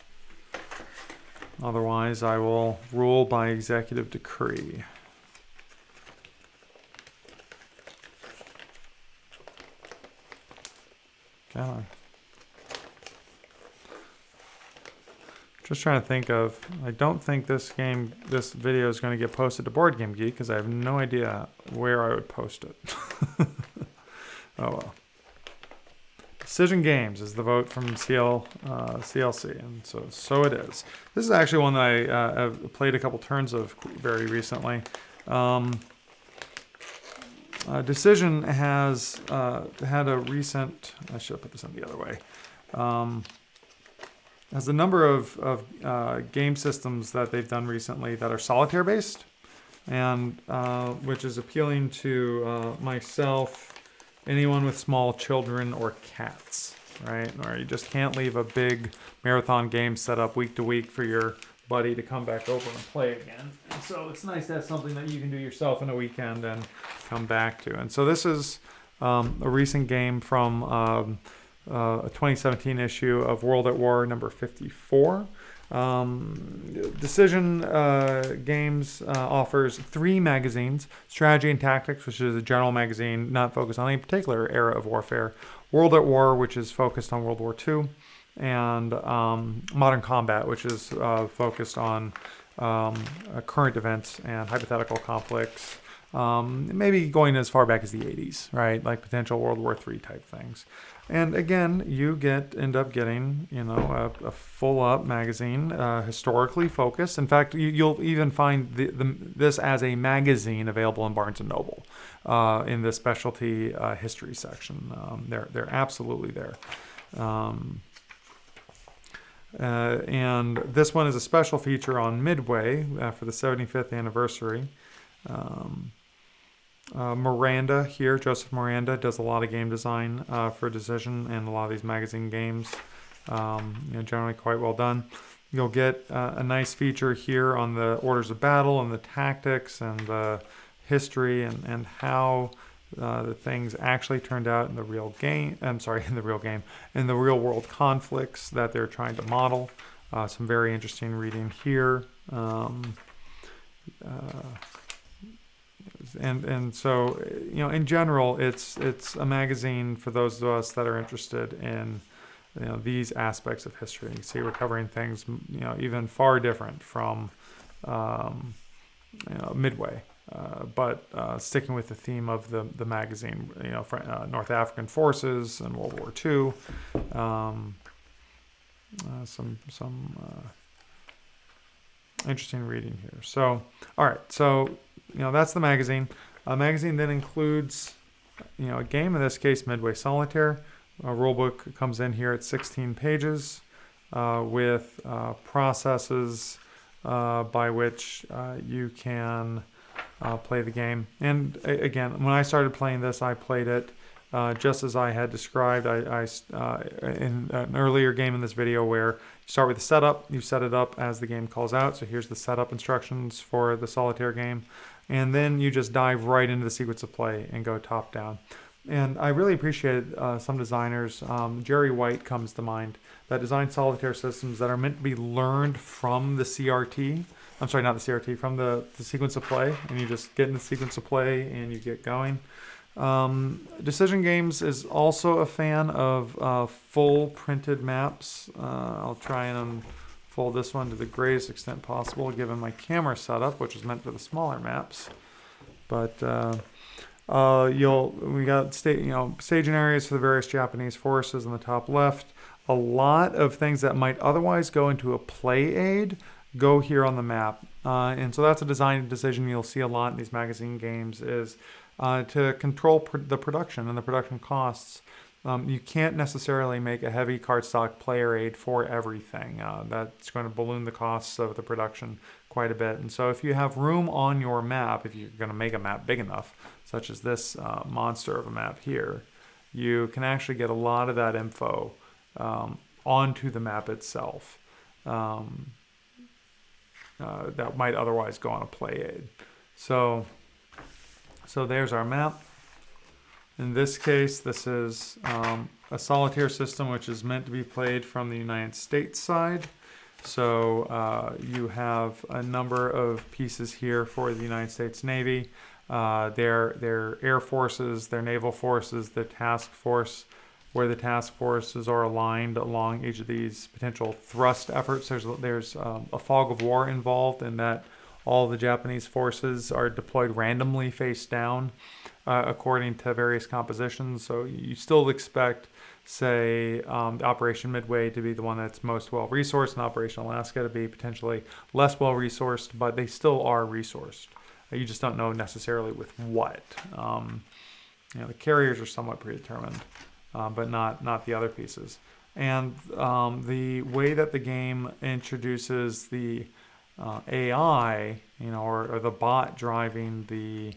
Speaker 1: Otherwise, I will rule by executive decree. Come on. Just trying to think of, I don't think this video is going to get posted to Board Game Geek because I have no idea where I would post it. Oh well. Decision Games is the vote from CLC, and so it is. This is actually one that I have played a couple turns of very recently. Decision has had a recent, I should have put this in the other way, has a number of game systems that they've done recently that are solitaire based, and which is appealing to myself, anyone with small children or cats, right? Or you just can't leave a big marathon game set up week to week for your buddy to come back over and play again. And so it's nice to have something that you can do yourself in a weekend and come back to. And so this is a recent game from a 2017 issue of World at War number 54. Decision Games offers 3 magazines: Strategy and Tactics, which is a general magazine not focused on any particular era of warfare; World at War, which is focused on World War II; and Modern Combat, which is focused on current events and hypothetical conflicts, maybe going as far back as the 80s, right? Like potential World War III type things. And again, you end up getting, a full-up magazine, historically focused. In fact, you'll even find this as a magazine available in Barnes & Noble in the specialty history section. They're absolutely there. And this one is a special feature on Midway for the 75th anniversary. Miranda here, Joseph Miranda, does a lot of game design for Decision and a lot of these magazine games. Generally quite well done. You'll get a nice feature here on the orders of battle and the tactics and the history and how the things actually turned out in the real game. In the real world conflicts that they're trying to model. Some very interesting reading here. And so, in general, it's a magazine for those of us that are interested in, these aspects of history. You can see we're covering things, even far different from, Midway, but sticking with the theme of the magazine, North African forces and World War II, some interesting reading here. So, all right, so. That's the magazine. A magazine then includes, a game, in this case, Midway Solitaire. A rulebook comes in here at 16 pages with processes by which you can play the game. And again, when I started playing this, I played it just as I had described. I in an earlier game in this video where you start with the setup, you set it up as the game calls out. So here's the setup instructions for the Solitaire game. And then you just dive right into the sequence of play and go top down. And I really appreciated some designers. Jerry White comes to mind, that designed Solitaire systems that are meant to be learned from the CRT. I'm sorry, not the CRT, from the sequence of play. And you just get in the sequence of play and you get going. Decision Games is also a fan of full printed maps. I'll try and unfold this one to the greatest extent possible, given my camera setup, which is meant for the smaller maps. But we got staging areas for the various Japanese forces in the top left. A lot of things that might otherwise go into a play aid go here on the map, and so that's a design decision you'll see a lot in these magazine games is to control the production and the production costs. You can't necessarily make a heavy cardstock player aid for everything. That's going to balloon the costs of the production quite a bit. And so if you have room on your map, if you're going to make a map big enough, such as this monster of a map here, you can actually get a lot of that info onto the map itself that might otherwise go on a play aid. So there's our map. In this case, this is a solitaire system which is meant to be played from the United States side. So you have a number of pieces here for the United States Navy, their air forces, their naval forces, their task force, where the task forces are aligned along each of these potential thrust efforts. There's a fog of war involved in that all the Japanese forces are deployed randomly face down according to various compositions. So you still expect, say, Operation Midway to be the one that's most well-resourced and Operation Alaska to be potentially less well-resourced, but they still are resourced. You just don't know necessarily with what. The carriers are somewhat predetermined, but not the other pieces. And the way that the game introduces the AI, or the bot driving the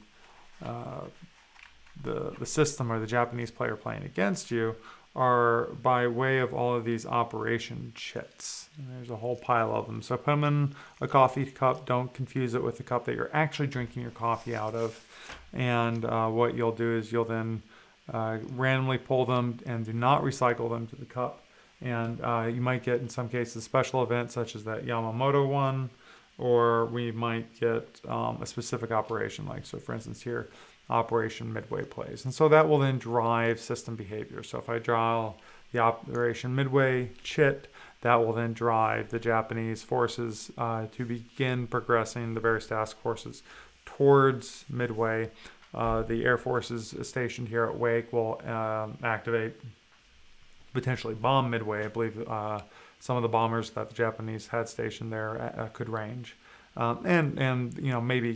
Speaker 1: system or the Japanese player playing against you, are by way of all of these operation chits. And there's a whole pile of them. So put them in a coffee cup. Don't confuse it with the cup that you're actually drinking your coffee out of. And what you'll do is you'll then randomly pull them and do not recycle them to the cup. And you might get, in some cases, special events such as that Yamamoto one, or we might get a specific operation, like, so for instance here, Operation Midway plays. And so that will then drive system behavior. So if I draw the Operation Midway chit, that will then drive the Japanese forces to begin progressing the various task forces towards Midway. The Air Forces stationed here at Wake will activate, potentially bomb Midway. I believe some of the bombers that the Japanese had stationed there could range. And maybe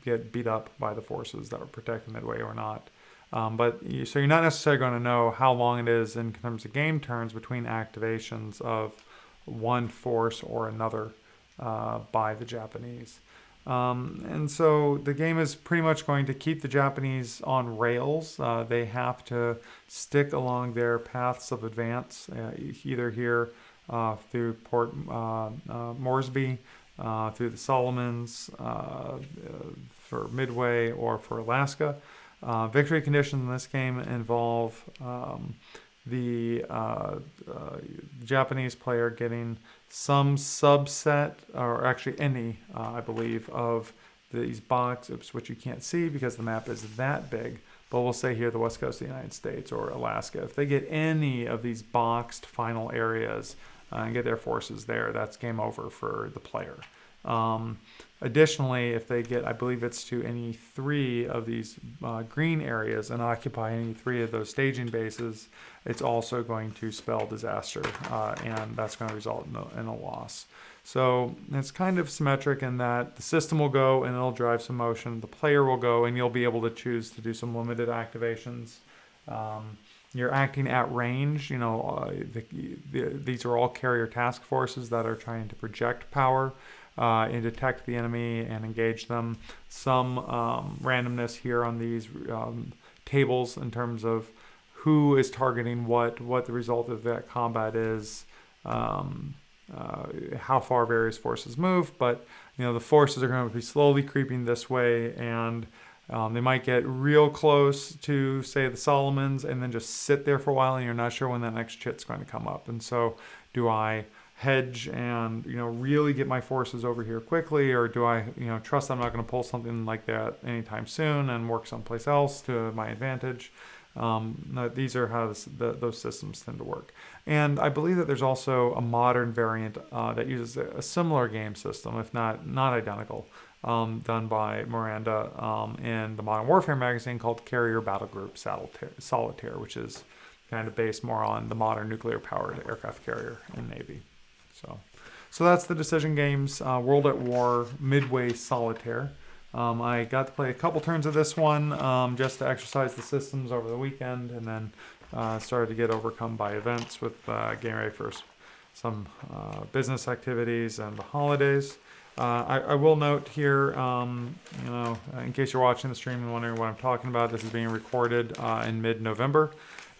Speaker 1: get beat up by the forces that were protecting Midway or not. So you're not necessarily going to know how long it is in terms of game turns between activations of one force or another by the Japanese. And so the game is pretty much going to keep the Japanese on rails. They have to stick along their paths of advance, either here through Port Moresby, through the Solomons, for Midway, or for Alaska. Victory conditions in this game involve the Japanese player getting some subset, or actually any, I believe, of these boxes, which you can't see because the map is that big, but we'll say here the west coast of the United States or Alaska. If they get any of these boxed final areas and get their forces there, that's game over for the player. Additionally, if they get, I believe it's to any 3 of these green areas and occupy any 3 of those staging bases, it's also going to spell disaster, and that's going to result in a loss. So it's kind of symmetric in that the system will go and it'll drive some motion, the player will go and you'll be able to choose to do some limited activations. You're acting at range. These are all carrier task forces that are trying to project power and detect the enemy and engage them. Some randomness here on these tables in terms of who is targeting what the result of that combat is, how far various forces move. But the forces are going to be slowly creeping this way, and they might get real close to, say, the Solomons and then just sit there for a while, and you're not sure when that next chit's going to come up. And so do I hedge and really get my forces over here quickly, or do I trust I'm not going to pull something like that anytime soon and work someplace else to my advantage? These are how those systems tend to work. And I believe that there's also a modern variant that uses a similar game system, if not identical, done by Miranda in the Modern Warfare magazine, called Carrier Battle Group Solitaire, which is kind of based more on the modern nuclear-powered aircraft carrier in Navy. So that's the Decision Games World at War Midway Solitaire. I got to play a couple turns of this one just to exercise the systems over the weekend, and then started to get overcome by events with getting ready for some business activities and the holidays. I will note here, in case you're watching the stream and wondering what I'm talking about, this is being recorded in mid-November,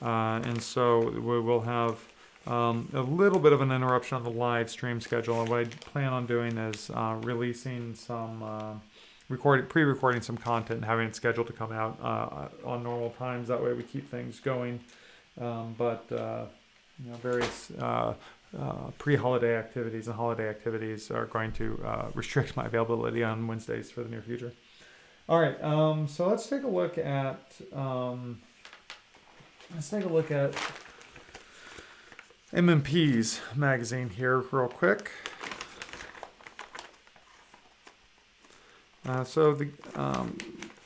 Speaker 1: and so we will have a little bit of an interruption on the live stream schedule. And what I plan on doing is releasing some pre-recording some content and having it scheduled to come out on normal times. That way we keep things going. Various pre-holiday activities and holiday activities are going to restrict my availability on Wednesdays for the near future. All right, so let's take a look at MMP's magazine here real quick.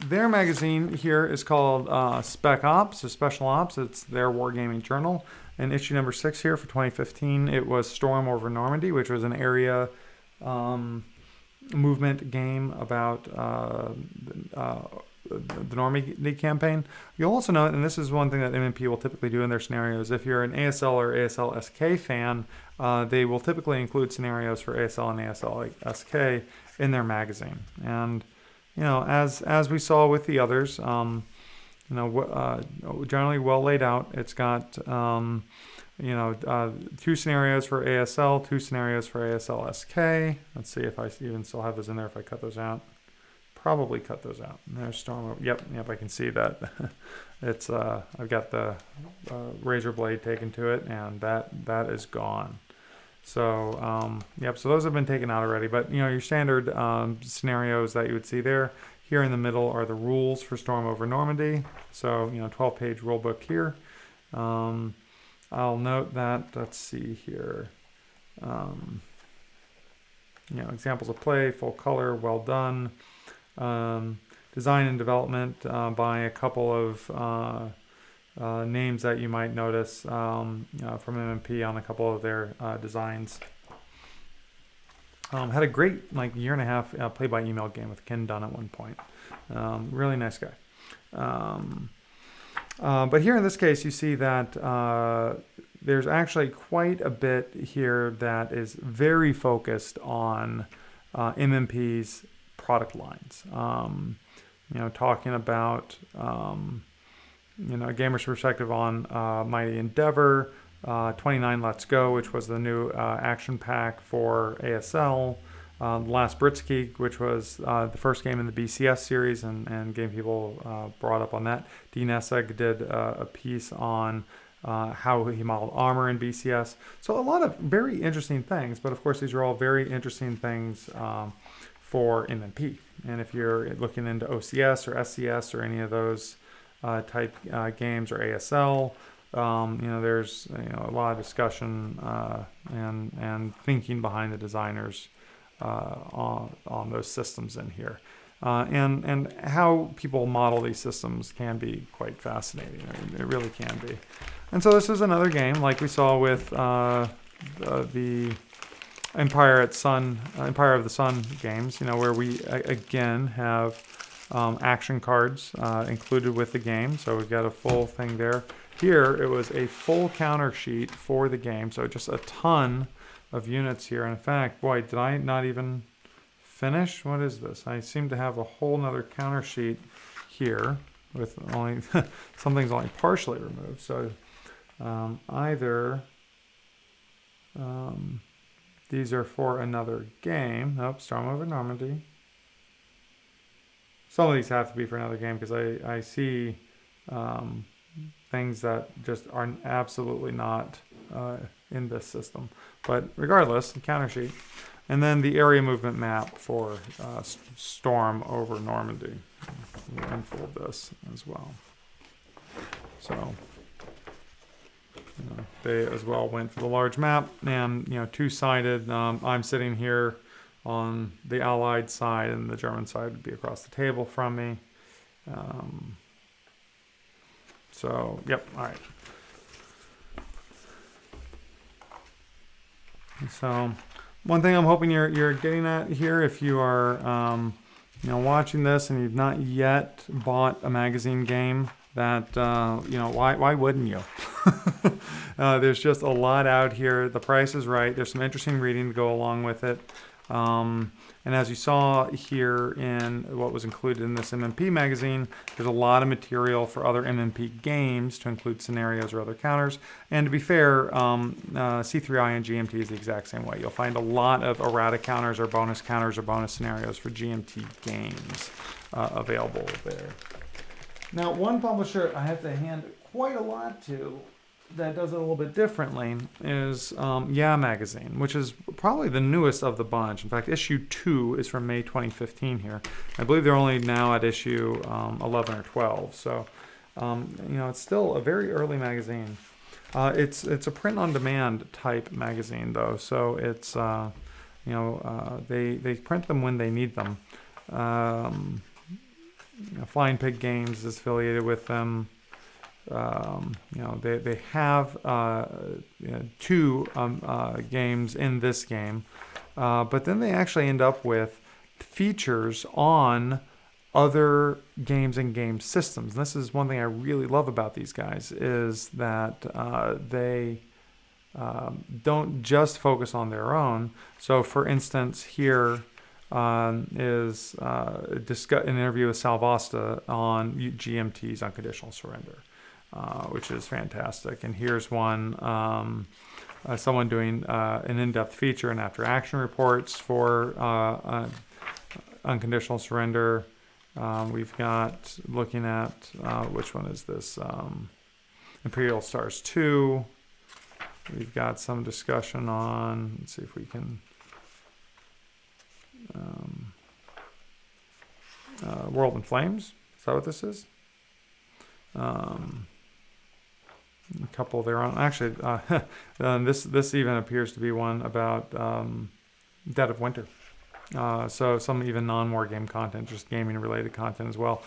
Speaker 1: Their magazine here is called Spec Ops, or Special Ops. It's their wargaming journal. And issue number 6 here for 2015, it was Storm over Normandy, which was an area movement game about the Normandy campaign. You'll also note, and this is one thing that MMP will typically do in their scenarios, if you're an ASL or ASL SK fan, they will typically include scenarios for ASL and ASL SK in their magazine. And as we saw with the others, generally well laid out. It's got 2 scenarios for ASL, 2 scenarios for ASL SK. Let's see if I even still have those in there. If I cut those out, probably cut those out. And there's Storm. Yep, I can see that. It's I've got the razor blade taken to it, and that is gone. So so those have been taken out already. But your standard scenarios that you would see there. Here in the middle are the rules for Storm over Normandy. So 12-page rule book here. I'll note that. Let's see here. Examples of play, full color, well done. Design and development by a couple of names that you might notice from MMP on a couple of their designs. Had a great year and a half play by email game with Ken Dunn at one point. Really nice guy. But here in this case, you see that there's actually quite a bit here that is very focused on MMP's product lines. Talking about a gamer's perspective on Mighty Endeavor, 29 Let's Go, which was the new action pack for ASL. Last Britsky, which was the first game in the BCS series, and game people brought up on that. Dean Essig did a piece on how he modeled armor in BCS. So a lot of very interesting things, but of course these are all very interesting things for MMP. And if you're looking into OCS or SCS or any of those type games or ASL, there's a lot of discussion and thinking behind the designers on those systems in here. And how people model these systems can be quite fascinating. It really can be. And so this is another game like we saw with the Empire of the Sun games, where we again have action cards included with the game. So we've got a full thing there. Here it was a full counter sheet for the game, so just a ton of units here. And in fact, boy, did I not even finish? What is this? I seem to have a whole nother counter sheet here with only something's only partially removed. So either these are for another game. Nope, Storm over Normandy. Some of these have to be for another game because I see things that just are absolutely not in this system. But regardless, the counter sheet. And then the area movement map for Storm over Normandy. We'll unfold this as well. So they as well went for the large map and two-sided. I'm sitting here on the Allied side, and the German side would be across the table from me. So, yep, all right. So, one thing I'm hoping you're getting at here, if you are watching this and you've not yet bought a magazine game, that why wouldn't you? There's just a lot out here. The price is right. There's some interesting reading to go along with it. And as you saw here in what was included in this MMP magazine, there's a lot of material for other MMP games to include scenarios or other counters. And to be fair, C3I and GMT is the exact same way. You'll find a lot of errata counters or bonus scenarios for GMT games available there. Now, one publisher I have to hand quite a lot to that does it a little bit differently is Yeah Magazine, which is probably the newest of the bunch. In fact, issue 2 is from May 2015 here. I believe they're only now at issue 11 or 12. So, it's still a very early magazine. It's a print-on-demand type magazine, though. So it's, they print them when they need them. Flying Pig Games is affiliated with them. They have 2 games in this game, but then they actually end up with features on other games and game systems. And this is one thing I really love about these guys is that they don't just focus on their own. So, for instance, here is an interview with Sal Vasta on GMT's unconditional surrender, which is fantastic. And here's one, someone doing an in-depth feature and after-action reports for unconditional surrender. We've got looking at, which one is this? Imperial Stars 2. We've got some discussion on, let's see if we can, World in Flames. Is that what this is? A couple there on. Actually, this even appears to be one about Dead of Winter. So some even non-war game content, just gaming-related content as well.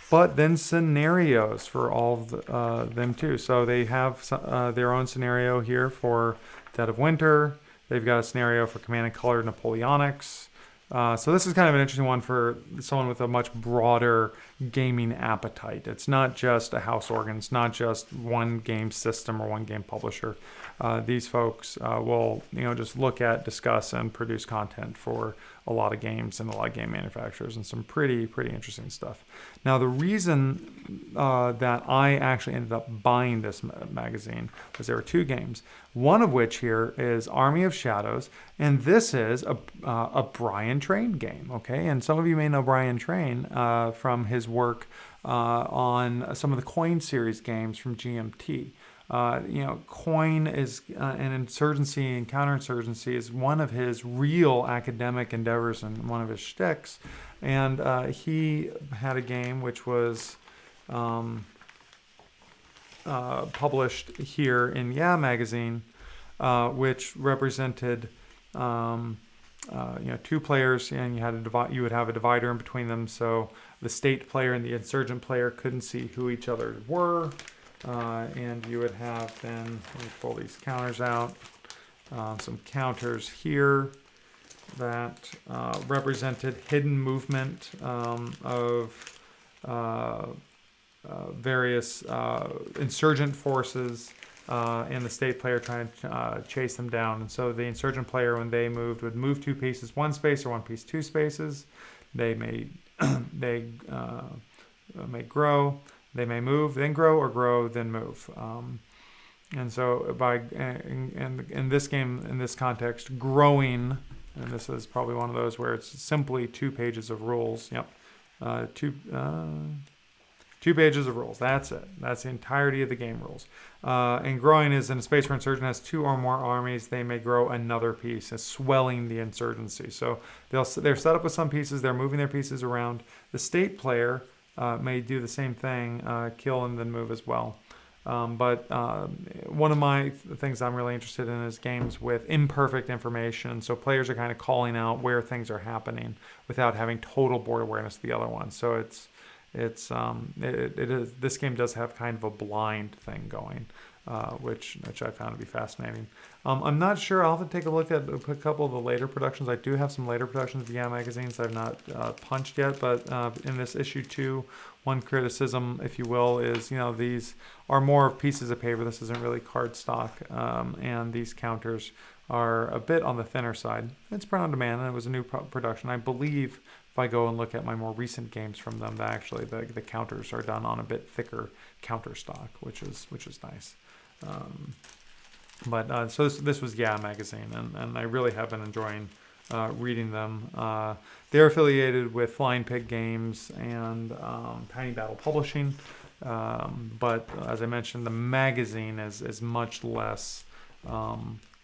Speaker 1: But then scenarios for all of them too. So they have their own scenario here for Dead of Winter. They've got a scenario for Command and Color Napoleonics. So this is kind of an interesting one for someone with a much broader gaming appetite. It's not just a house organ. It's not just one game system or one game publisher. These folks will, just look at, discuss, and produce content for a lot of games and a lot of game manufacturers and some pretty interesting stuff. Now, the reason that I actually ended up buying this magazine was there were two games. One of which here is Army of Shadows, and this is a Brian Train game, okay? And some of you may know Brian Train from his work on some of the Coin series games from GMT. Coin is and insurgency and counterinsurgency is one of his real academic endeavors and one of his shticks. And he had a game which was published here in Yeah Magazine, which represented two players, and you would have a divider in between them, so the state player and the insurgent player couldn't see who each other were. And you would have then, let me pull these counters out, some counters here that represented hidden movement of various insurgent forces and the state player trying to chase them down. And so the insurgent player, when they moved, would move two pieces, one space, or one piece, two spaces. They may may grow. They may move, then grow, or grow, then move. And so in this game, in this context, growing, and this is probably one of those where it's simply 2 pages of rules. Yep. Two pages of rules. That's it. That's the entirety of the game rules. And growing is in a space where insurgent has 2 or more armies, they may grow another piece, swelling the insurgency. So they're set up with some pieces. They're moving their pieces around. The state player may do the same thing, kill and then move as well. But one of my things I'm really interested in is games with imperfect information. So players are kind of calling out where things are happening without having total board awareness of the other one. So this game does have kind of a blind thing going, which I found to be fascinating. I'm not sure. I'll have to take a look at a couple of the later productions. I do have some later productions of Yeah magazines I've not punched yet, but in this issue 2, one criticism, if you will, is these are more of pieces of paper. This isn't really cardstock, and these counters are a bit on the thinner side. It's print on demand, and it was a new production. I believe if I go and look at my more recent games from them, that actually the counters are done on a bit thicker counter stock, which is nice. But so this was Yeah magazine, and I really have been enjoying reading them. They're affiliated with Flying Pig Games and Tiny Battle Publishing, but as I mentioned, the magazine is much less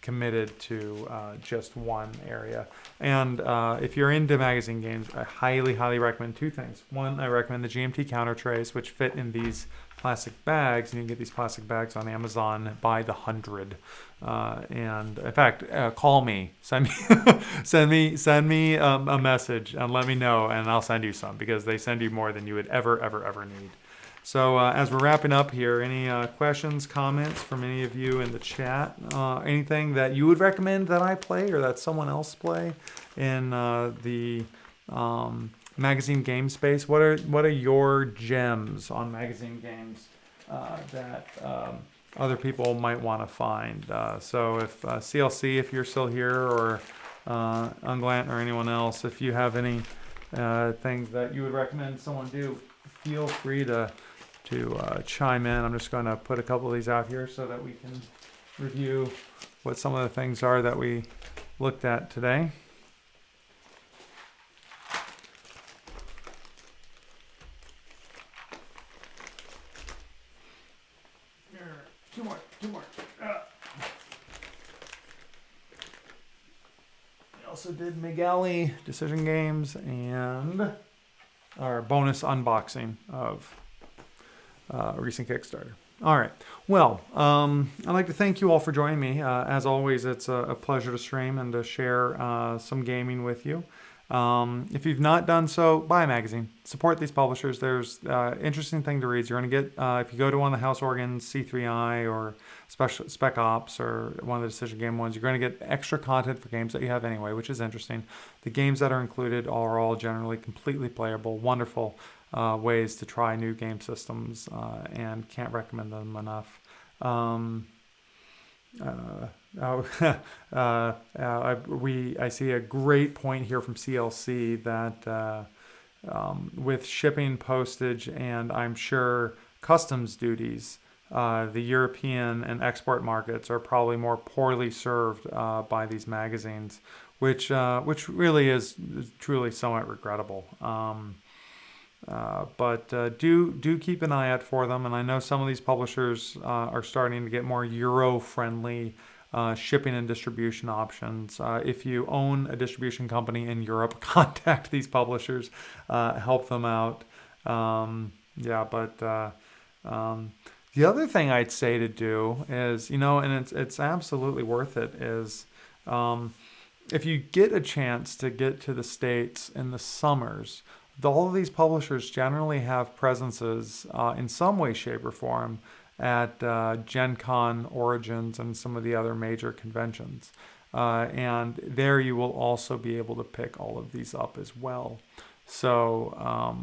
Speaker 1: committed to just one area. And if you're into magazine games, I highly recommend 2 things. One, I recommend the GMT counter trays, which fit in these plastic bags, and you can get these plastic bags on Amazon by the 100. And in fact, call me, send me a message and let me know, and I'll send you some, because they send you more than you would ever need. So as we're wrapping up here, any questions, comments from any of you in the chat? Anything that you would recommend that I play or that someone else play in the magazine game space? What are your gems on magazine games that other people might want to find? So if CLC, if you're still here, or Unglant or anyone else, if you have any things that you would recommend someone do, feel free to chime in. I'm just going to put a couple of these out here so that we can review what some of the things are that we looked at today. Two more. We also did MIG Alley, Decision Games, and our bonus unboxing of a recent Kickstarter. All right. Well, I'd like to thank you all for joining me. As always, it's a pleasure to stream and to share some gaming with you. If you've not done so, buy a magazine. Support these publishers. There's interesting thing to read. You're going to get, if you go to one of the house organs, C3I or Spec Ops or one of the Decision Game ones, you're going to get extra content for games that you have anyway, which is interesting. The games that are included are all generally completely playable, wonderful ways to try new game systems, and can't recommend them enough. I see a great point here from CLC that with shipping, postage, and I'm sure customs duties, the European and export markets are probably more poorly served by these magazines, which really is truly somewhat regrettable. But do keep an eye out for them, and I know some of these publishers are starting to get more Euro-friendly shipping and distribution options. If you own a distribution company in Europe, contact these publishers, help them out. The other thing I'd say to do is, and it's absolutely worth it, is if you get a chance to get to the States in the summers, all of these publishers generally have presences in some way, shape, or form at Gen Con, Origins, and some of the other major conventions. And there you will also be able to pick all of these up as well. So,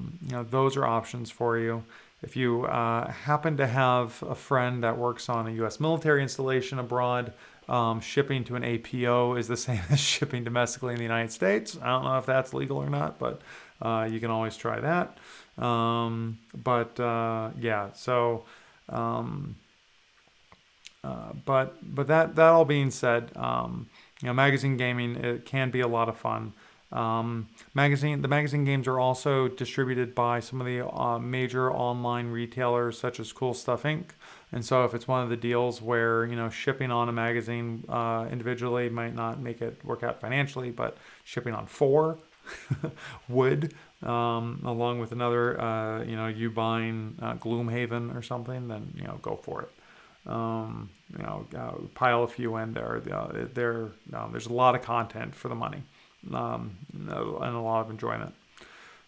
Speaker 1: those are options for you. If you happen to have a friend that works on a U.S. military installation abroad, shipping to an APO is the same as shipping domestically in the United States. I don't know if that's legal or not, but you can always try that. But that all being said, magazine gaming, it can be a lot of fun. The magazine games are also distributed by some of the major online retailers such as Cool Stuff Inc. And so if it's one of the deals where, shipping on a magazine individually might not make it work out financially, but shipping on 4 would, along with another, you buying Gloomhaven or something, then, go for it. Pile a few in there. There's a lot of content for the money, and a lot of enjoyment.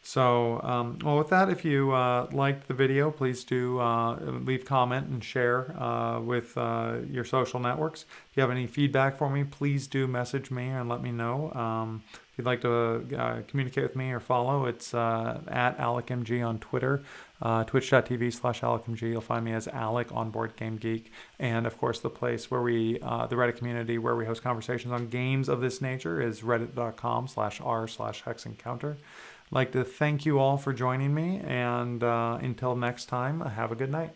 Speaker 1: So, with that, if you liked the video, please do leave comment and share with your social networks. If you have any feedback for me, please do message me and let me know. If you'd like to communicate with me or follow, it's at AlecMG on Twitter, twitch.tv/AlecMG. You'll find me as Alec on Board Game Geek. And, of course, the place where the Reddit community where we host conversations on games of this nature is reddit.com/r/hexencounter. I'd like to thank you all for joining me, and until next time, have a good night.